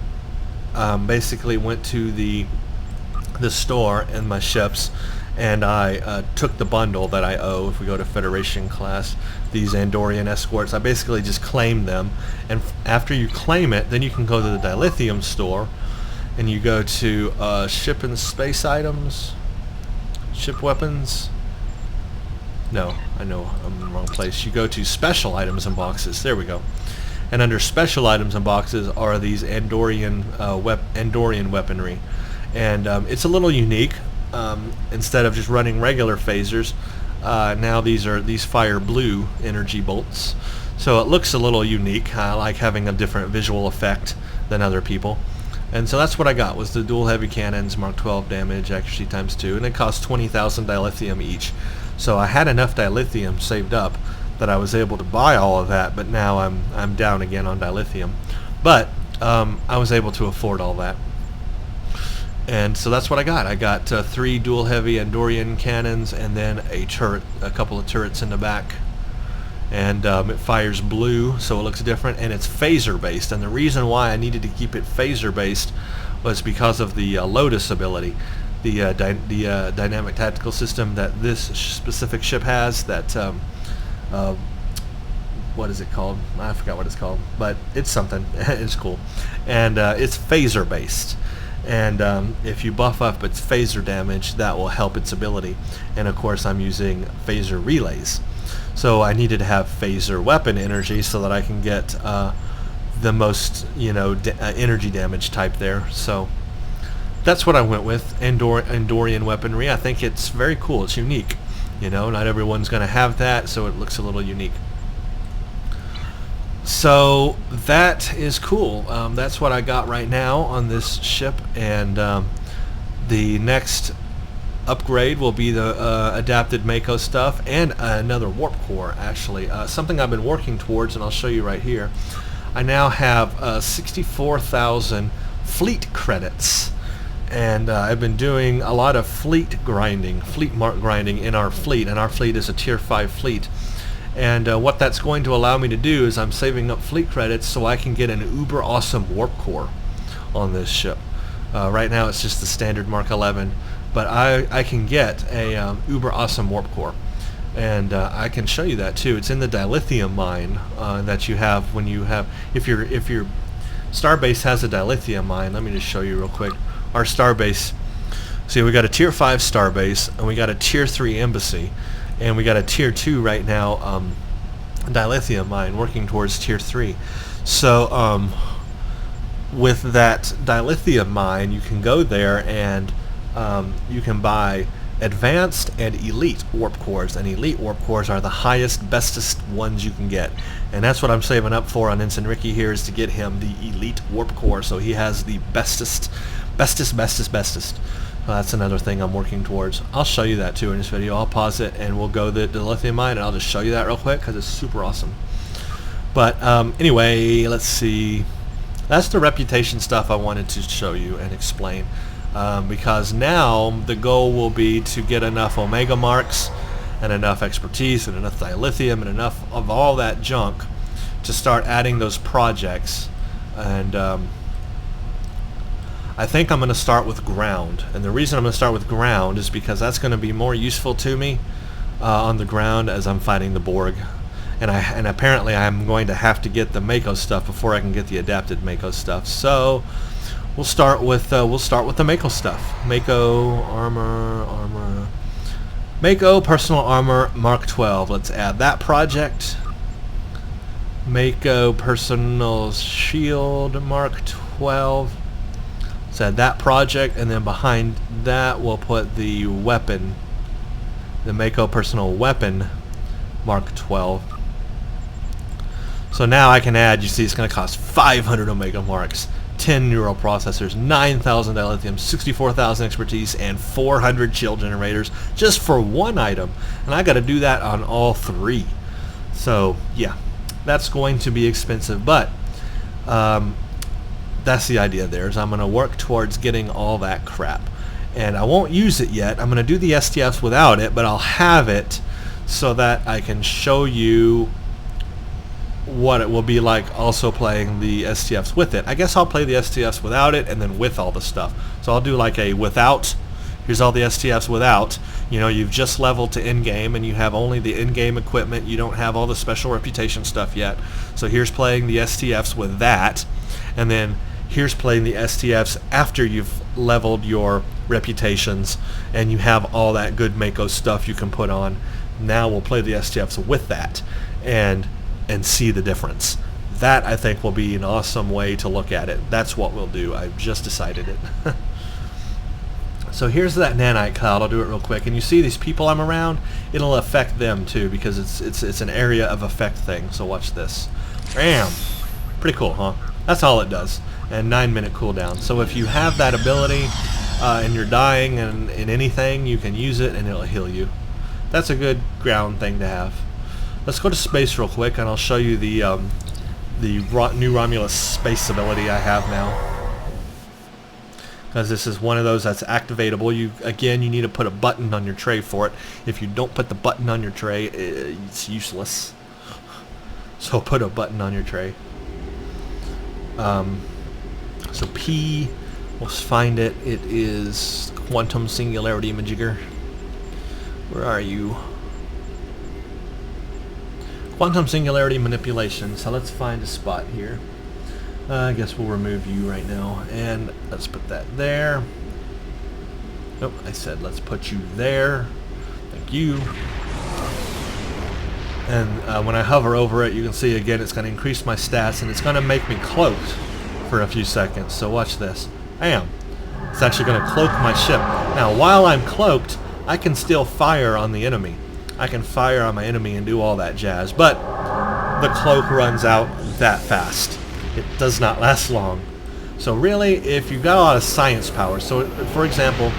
basically went to the the store and my ships, and I took the bundle that I owe. If we go to Federation class, these Andorian escorts, I basically just claimed them, and after you claim it, then you can go to the dilithium store, and you go to ship and space items, ship weapons. No, I know I'm in the wrong place. You go to special items and boxes. There we go. And under special items and boxes are these Andorian weaponry, and it's a little unique. Instead of just running regular phasers, now these fire blue energy bolts, so it looks a little unique. I like having a different visual effect than other people, and so that's what I got, was the dual heavy cannons, Mark 12 damage, accuracy ×2, and it cost 20,000 dilithium each. So I had enough dilithium saved up that I was able to buy all of that, but now I'm down again on dilithium. But I was able to afford all that. And so that's what I got. I got 3 dual heavy Andorian cannons, and then a turret, a couple of turrets in the back. And it fires blue, so it looks different, and it's phaser based. And the reason why I needed to keep it phaser based was because of the Lotus ability, the dynamic tactical system that this specific ship has. That what is it called? I forgot what it's called, but it's something. It's cool, and it's phaser based. And if you buff up its phaser damage, that will help its ability. And of course, I'm using phaser relays, so I needed to have phaser weapon energy so that I can get the most, energy damage type there. So that's what I went with, Andorian weaponry. I think it's very cool. It's unique. Not everyone's going to have that, so it looks a little unique. So that is cool. That's what I got right now on this ship, and the next upgrade will be the adapted Mako stuff and another warp core, actually. Something I've been working towards, and I'll show you right here. I now have 64,000 fleet credits, and I've been doing a lot of fleet mark grinding in our fleet, and our fleet is a tier 5 fleet. And what that's going to allow me to do is I'm saving up fleet credits so I can get an uber awesome warp core on this ship. Right now it's just the standard Mark 11, but I can get a uber awesome warp core, and I can show you that too. It's in the dilithium mine that you have when you have, if your starbase has a dilithium mine. Let me just show you real quick. Our starbase, see, we got a tier 5 starbase, and we got a tier 3 embassy, and we got a tier 2 right now dilithium mine working towards tier 3. So with that dilithium mine, you can go there and you can buy advanced and elite warp cores, and elite warp cores are the highest, bestest ones you can get, and that's what I'm saving up for on Ensign Ricky here, is to get him the elite warp core, so he has the bestest. That's another thing I'm working towards. I'll show you that too in this video. I'll pause it and we'll go to the lithium mine, and I'll just show you that real quick because it's super awesome. But anyway, let's see. That's the reputation stuff I wanted to show you and explain, because now the goal will be to get enough Omega marks and enough expertise and enough dilithium and enough of all that junk to start adding those projects. And I think I'm going to start with ground, and the reason I'm going to start with ground is because that's going to be more useful to me on the ground as I'm fighting the Borg, and apparently I'm going to have to get the Mako stuff before I can get the adapted Mako stuff. So we'll start with the Mako stuff. Mako armor, Mako personal armor Mark 12. Let's add that project. Mako personal shield Mark 12. Let's add that project, and then behind that we'll put the weapon, the Mako personal weapon Mark 12. So now I can add, you see, it's going to cost 500 Omega marks, 10 neural processors, 9,000 dilithium, 64,000 expertise, and 400 chill generators just for one item, and I got to do that on all 3. So yeah, that's going to be expensive, but that's the idea there, is I'm going to work towards getting all that crap. And I won't use it yet. I'm going to do the STFs without it, but I'll have it so that I can show you what it will be like also playing the STFs with it. I guess I'll play the STFs without it and then with all the stuff. So I'll do like a without Here's all the STFs without. You know, you've just leveled to in-game and you have only the in-game equipment. You don't have all the special reputation stuff yet. So here's playing the STFs with that. And then here's playing the STFs after you've leveled your reputations and you have all that good Mako stuff you can put on. Now we'll play the STFs with that and see the difference. That, I think, will be an awesome way to look at it. That's what we'll do. I've just decided it. So here's that nanite cloud. I'll do it real quick. And you see these people I'm around? It'll affect them too, because it's an area of effect thing. So watch this. Bam! Pretty cool, huh? That's all it does. And 9-minute cooldown. So if you have that ability and you're dying in anything, you can use it and it'll heal you. That's a good ground thing to have. Let's go to space real quick and I'll show you the new Romulus space ability I have now. Because this is one of those that's activatable. You need to put a button on your tray for it. If you don't put the button on your tray, it's useless. So put a button on your tray. So P, let's find it. It is Quantum Singularity Majigger. Where are you? Quantum Singularity Manipulation. So let's find a spot here. I guess we'll remove you right now. And let's put that there. Nope, I said let's put you there. Thank you. And when I hover over it, you can see again it's going to increase my stats and it's going to make me cloaked for a few seconds. So watch this. Bam! It's actually going to cloak my ship. Now while I'm cloaked, I can still fire on the enemy. I can fire on my enemy and do all that jazz, but the cloak runs out that fast. It does not last long. So really, if you've got a lot of science power, so for example,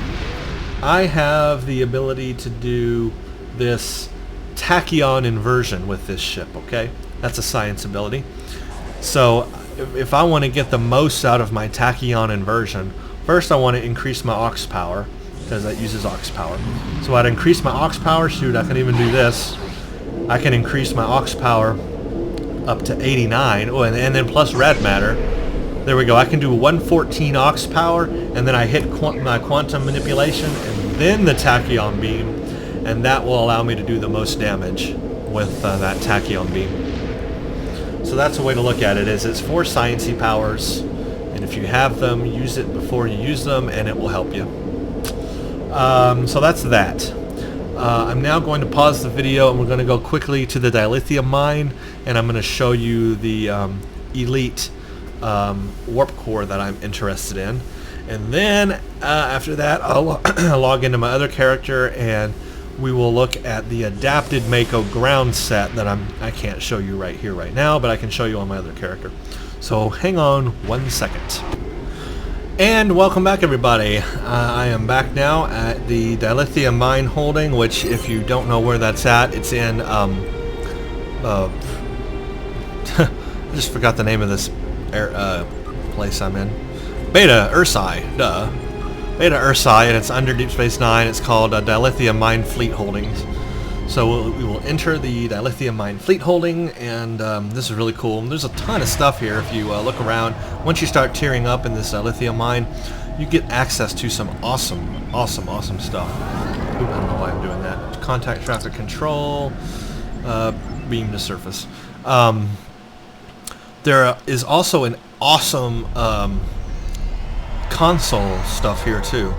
I have the ability to do this tachyon inversion with this ship, okay? That's a science ability. So if I want to get the most out of my tachyon inversion, first I want to increase my aux power, because that uses aux power. So I'd increase my aux power. Shoot, I can even do this. I can increase my aux power up to 89. Oh, and then plus rad matter. There we go. I can do 114 aux power, and then I hit my quantum manipulation, and then the tachyon beam, and that will allow me to do the most damage with that tachyon beam. So that's a way to look at it. Is it's 4 sciencey powers, and if you have them, use it before you use them, and it will help you. So that's that. I'm now going to pause the video and we're going to go quickly to the dilithium mine and I'm going to show you the elite warp core that I'm interested in. And then after that I'll log into my other character and we will look at the adapted Mako ground set that I can't show you right here right now, but I can show you on my other character. So hang on 1 second. And welcome back, everybody. I am back now at the dilithium mine holding, which, if you don't know where that's at, it's in I just forgot the name of this place I'm in. Beta Ursae, duh. Beta Ursae, and it's under Deep Space Nine. It's called Dilithium Mine Fleet Holdings. So we will enter the dilithium mine fleet holding, and this is really cool. There's a ton of stuff here if you look around. Once you start tearing up in this dilithium mine, you get access to some awesome stuff. Oop, I don't know why I'm doing that. Contact traffic control, beam to surface. There is also an awesome console stuff here too.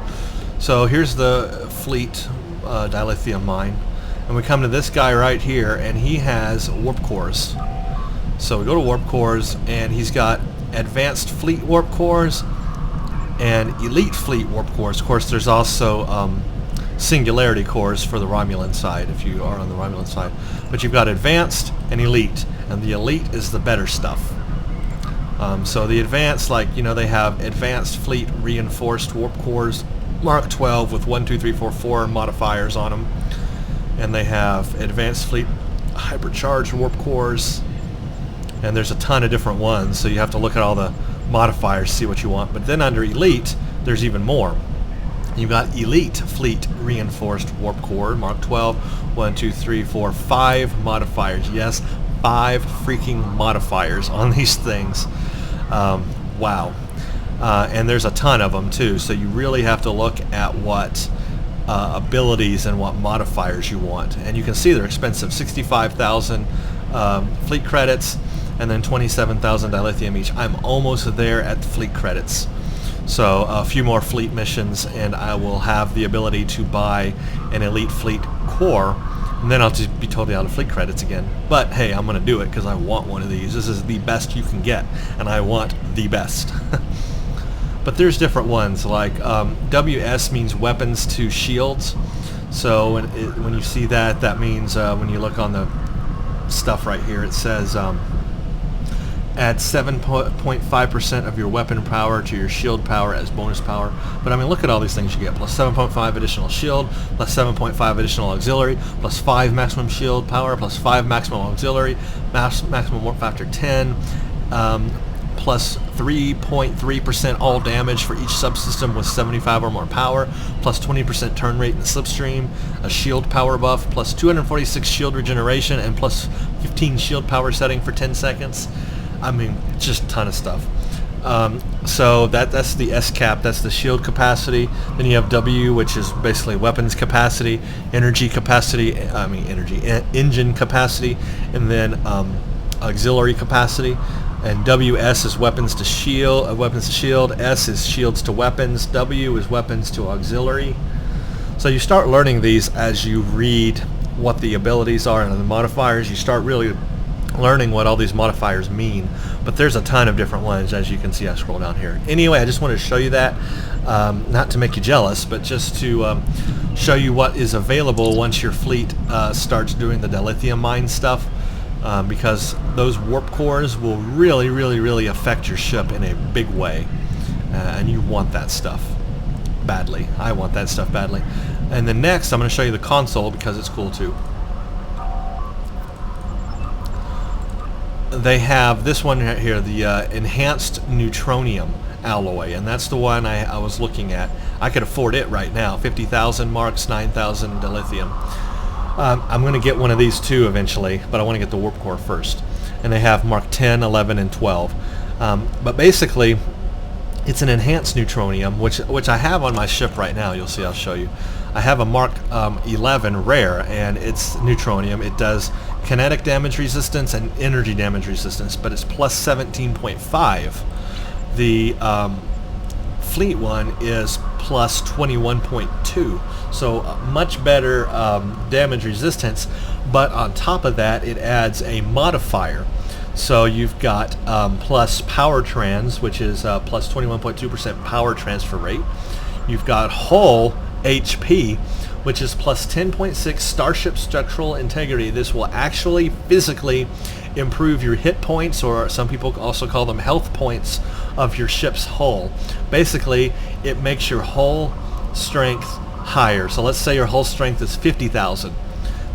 So here's the fleet dilithium mine. And we come to this guy right here, and he has warp cores. So we go to warp cores, and he's got advanced fleet warp cores and elite fleet warp cores. Of course, there's also singularity cores for the Romulan side, if you are on the Romulan side. But you've got advanced and elite, and the elite is the better stuff. So the advanced, like, you know, they have advanced fleet reinforced warp cores, Mark 12 with 1, 2, 3, 4, 4 modifiers on them. And they have advanced fleet hypercharged warp cores, and there's a ton of different ones, so you have to look at all the modifiers to see what you want. But then under elite, there's even more. You've got elite fleet reinforced warp core, Mark 12, 1, 2, 3, 4, 5 modifiers. Yes, 5 freaking modifiers on these things. Wow. And there's a ton of them too, so you really have to look at what abilities and what modifiers you want. And you can see they're expensive: 65,000 fleet credits, and then 27,000 dilithium each. I'm almost there at the fleet credits. So a few more fleet missions, and I will have the ability to buy an elite fleet core, and then I'll just be totally out of fleet credits again. But hey, I'm going to do it because I want one of these. This is the best you can get, and I want the best. But there's different ones, like WS means weapons to shields. So when you see that, that means when you look on the stuff right here, it says add 7.5% of your weapon power to your shield power as bonus power. But I mean, look at all these things you get: plus 7.5 additional shield, plus 7.5 additional auxiliary, plus 5 maximum shield power, plus 5 maximum auxiliary, maximum warp factor 10, plus 3.3% all damage for each subsystem with 75 or more power, plus 20% turn rate in the slipstream, a shield power buff, plus 246 shield regeneration, and plus 15 shield power setting for 10 seconds. I mean, just a ton of stuff. So that's the S cap, that's the shield capacity. Then you have W, which is basically weapons capacity, energy capacity, engine capacity, and then auxiliary capacity. And WS is weapons to shield, S is shields to weapons, W is weapons to auxiliary. So you start learning these as you read what the abilities are and the modifiers. You start really learning what all these modifiers mean, but there's a ton of different ones, as you can see. I scroll down here. Anyway, I just wanted to show you that, not to make you jealous, but just to show you what is available once your fleet starts doing the dilithium mine stuff, because those warp cores will really, really, really affect your ship in a big way, and you want that stuff badly. I want that stuff badly. And then next, I'm going to show you the console because it's cool too. They have this one right here, the enhanced neutronium alloy, and that's the one I was looking at. I could afford it right now. 50,000 marks, 9,000 dilithium. I'm going to get one of these too eventually, but I want to get the warp core first. And they have Mark 10, 11, and 12. But basically, it's an enhanced neutronium, which I have on my ship right now. You'll see. I'll show you. I have a Mark 11 rare, and it's neutronium. It does kinetic damage resistance and energy damage resistance, but it's plus 17.5. The fleet one is plus 21.2, so much better damage resistance. But on top of that, it adds a modifier. So you've got plus power trans, which is plus 21.2% power transfer rate. You've got hull HP, which is plus 10.6 starship structural integrity. This will actually physically improve your hit points, or some people also call them health points, of your ship's hull. Basically, it makes your hull strength higher. So let's say your hull strength is 50,000.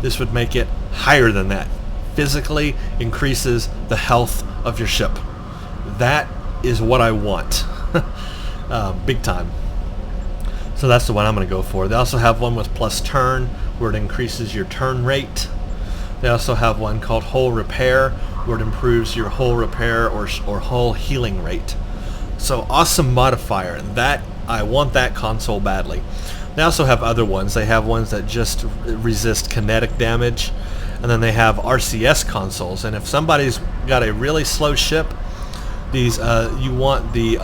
This would make it higher than that. Physically increases the health of your ship. That is what I want. Big time. So that's the one I'm going to go for. They also have one with plus turn, where it increases your turn rate. They also have one called hull repair, where it improves your hull repair or hull healing rate. So awesome modifier. That I want that console badly. They also have other ones. They have ones that just resist kinetic damage, and then they have RCS consoles. And if somebody's got a really slow ship, these you want the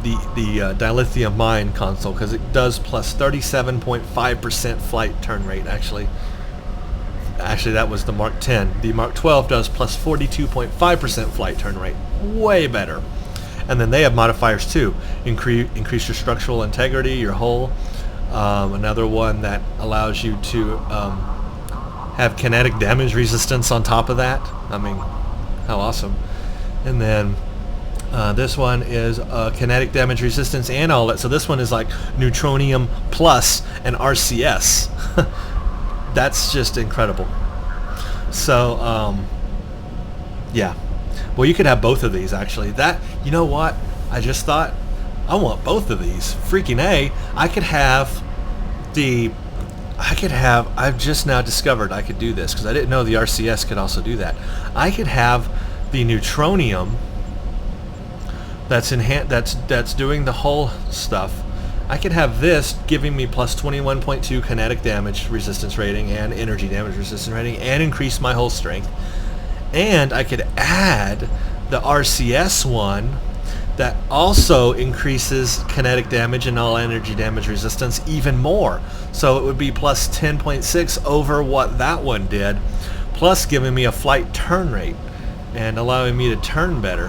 dilithium mine console, because it does plus 37.5% flight turn rate. Actually that was the Mark 10. The Mark 12 does plus 42.5% flight turn rate. Way better. And then they have modifiers too. Increase your structural integrity, your hull. Another one that allows you to have kinetic damage resistance on top of that. I mean, how awesome. And then this one is kinetic damage resistance and all that. So this one is like neutronium plus an RCS. That's just incredible. So yeah. Well, you could have both of these actually. That, you know what? I just thought, I want both of these. Freaking A. I've just now discovered I could do this, because I didn't know the RCS could also do that. I could have the neutronium that's doing the hull stuff, I could have this giving me plus 21.2 kinetic damage resistance rating and energy damage resistance rating and increase my hull strength. And I could add the RCS one that also increases kinetic damage and all energy damage resistance even more. So it would be plus 10.6 over what that one did, plus giving me a flight turn rate and allowing me to turn better.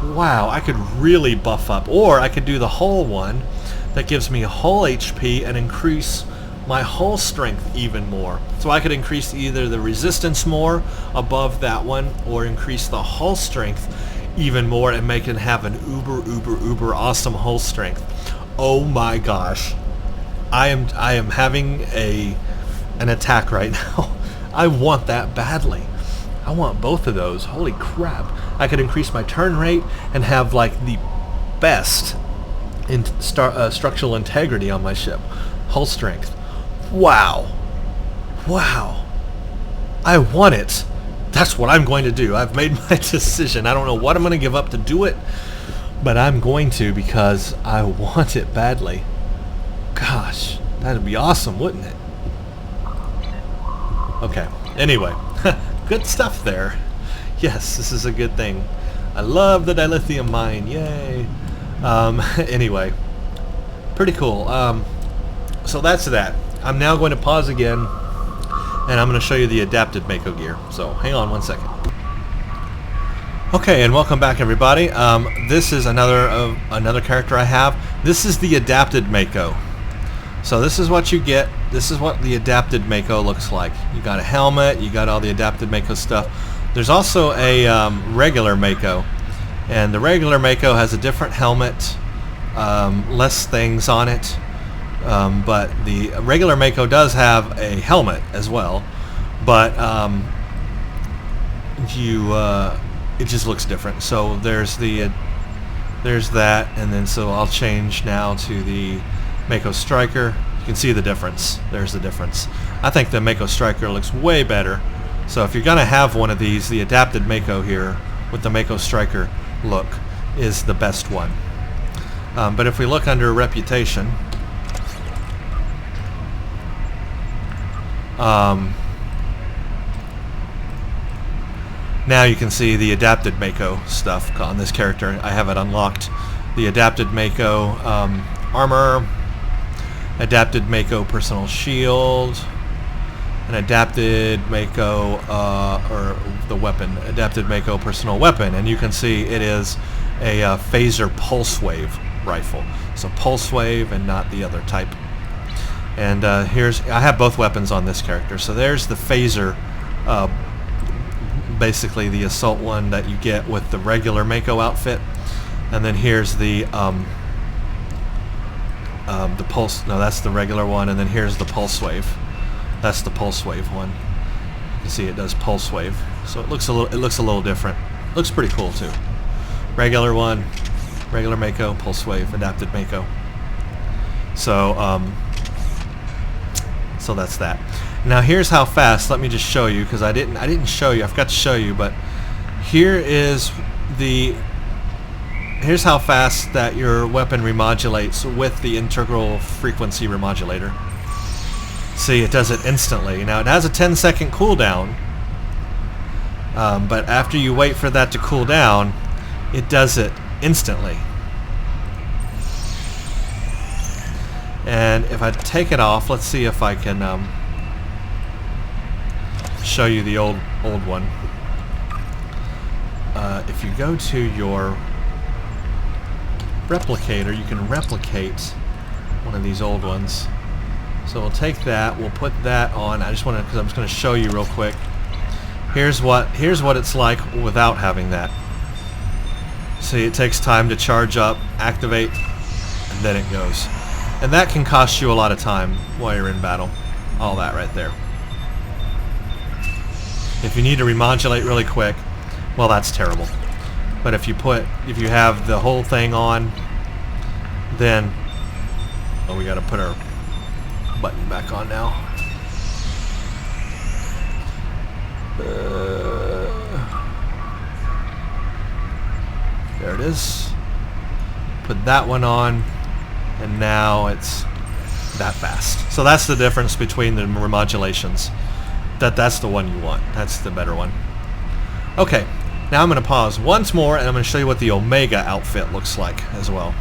Wow, I could really buff up. Or I could do the hull one that gives me hull HP and increase my hull strength even more. So I could increase either the resistance more above that one or increase the hull strength even more and make it have an uber awesome hull strength. Oh my gosh. I am having an attack right now. I want that badly. I want both of those. Holy crap. I could increase my turn rate and have like the best in structural integrity on my ship. Hull strength. Wow. Wow. I want it. That's what I'm going to do. I've made my decision. I don't know what I'm going to give up to do it, but I'm going to because I want it badly. Gosh, that'd be awesome, wouldn't it? Okay. Anyway, good stuff there. Yes, this is a good thing. I love the dilithium mine. Yay. Anyway, pretty cool. So that's that. I'm now going to pause again, and I'm going to show you the adapted Mako gear. So hang on one second. Okay, and welcome back, everybody. This is another character I have. This is the adapted Mako. So this is what you get. This is what the adapted Mako looks like. You got a helmet. You got all the adapted Mako stuff. There's also a regular Mako, and the regular Mako has a different helmet, less things on it. But the regular Mako does have a helmet as well, but it just looks different. So there's that, and then so I'll change now to the Mako Striker. You can see the difference. There's the difference. I think the Mako Striker looks way better. So if you're gonna have one of these, the adapted Mako here with the Mako Striker look is the best one. But if we look under reputation, now you can see the adapted Mako stuff on this character. I have it unlocked. The adapted Mako armor, adapted Mako personal shield, an adapted Mako or the weapon, adapted Mako personal weapon, and you can see it is a phaser pulse wave rifle. So pulse wave and not the other type. And I have both weapons on this character. So there's the phaser, basically the assault one that you get with the regular Mako outfit, and then here's the pulse. No, that's the regular one, and then here's the pulse wave. That's the pulse wave one. You can see it does pulse wave, so it looks a little different. Looks pretty cool too. Regular one, regular Mako, pulse wave, adapted Mako. So so that's that. Now here's how fast. Let me just show you, because I didn't show you. I forgot to show you, but here's how fast that your weapon remodulates with the integral frequency remodulator. See, it does it instantly. Now it has a 10-second cooldown, but after you wait for that to cool down, it does it instantly. And if I take it off, let's see if I can show you the old one. If you go to your replicator, you can replicate one of these old ones. So we'll take that, we'll put that on. I just want to, because I'm just going to show you real quick. Here's what it's like without having that. See, it takes time to charge up, activate, and then it goes. And that can cost you a lot of time while you're in battle. All that right there. If you need to remodulate really quick, well, that's terrible. But if you have the whole thing on, then we got to put our button back on now. There it is. Put that one on. and now it's that fast. So that's the difference between the remodulations. That's the one you want. That's the better one. Okay, now I'm going to pause once more, and I'm going to show you what the Omega outfit looks like as well.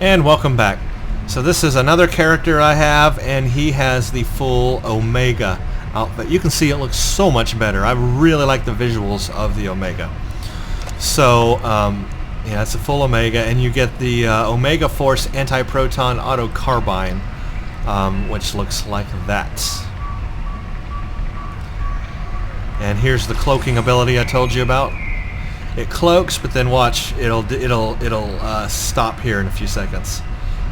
And welcome back. So this is another character I have, and he has the full Omega outfit. You can see it looks so much better. I really like the visuals of the Omega. So yeah, it's a full Omega, and you get the Omega Force Anti-Proton Auto Carbine, which looks like that. And here's the cloaking ability I told you about. It cloaks, but then watch, it'll stop here in a few seconds.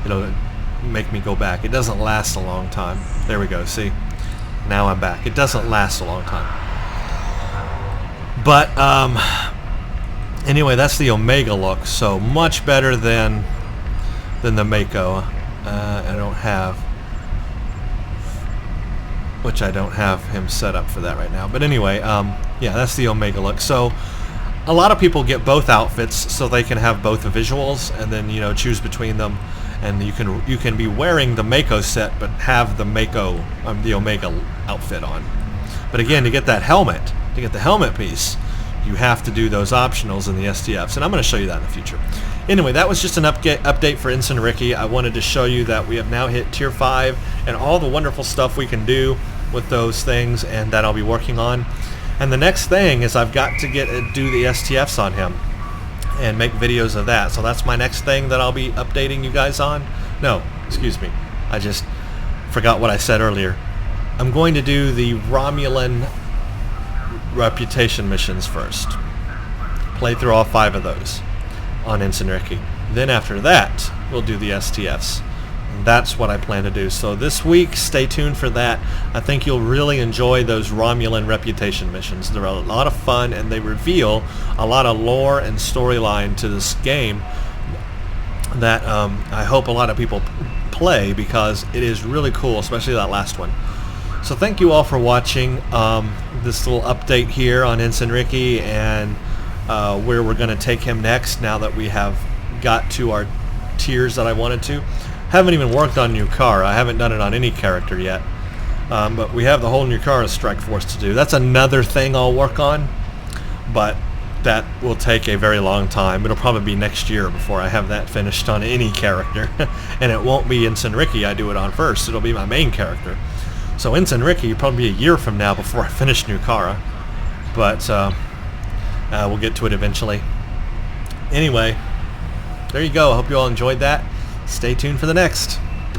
It'll make me go back. It doesn't last a long time. There we go. See, now I'm back. It doesn't last a long time. But anyway, that's the Omega look. So much better than the Mako. I don't have. Which I don't have him set up for that right now. But anyway, yeah, that's the Omega look. So a lot of people get both outfits so they can have both the visuals and then, you know, choose between them. And you can be wearing the Mako set but have the the Omega outfit on. But again, to get that helmet, to get the helmet piece, you have to do those optionals in the STFs, and I'm going to show you that in the future. Anyway, that was just an update for Ensign Ricky. I wanted to show you that we have now hit Tier 5 and all the wonderful stuff we can do with those things, and that I'll be working on. And the next thing is I've got to do the STFs on him and make videos of that. So that's my next thing that I'll be updating you guys on. No, excuse me. I just forgot what I said earlier. I'm going to do the Romulan reputation missions first. Play through all 5 of those on Ensign Ricky. Then after that, we'll do the STFs. And that's what I plan to do. So this week, stay tuned for that. I think you'll really enjoy those Romulan reputation missions. They're a lot of fun, and they reveal a lot of lore and storyline to this game that I hope a lot of people play, because it is really cool, especially that last one. So thank you all for watching this little update here on Ensign Ricky and where we're going to take him next now that we have got to our tiers that I wanted to. Haven't even worked on Nukara. I haven't done it on any character yet. But we have the whole Nukara Strike Force to do. That's another thing I'll work on, but that will take a very long time. It'll probably be next year before I have that finished on any character. And it won't be Ensign Ricky I do it on first. It'll be my main character. So Ensign Ricky will probably be a year from now before I finish Nukara. But we'll get to it eventually. Anyway, there you go. I hope you all enjoyed that. Stay tuned for the next.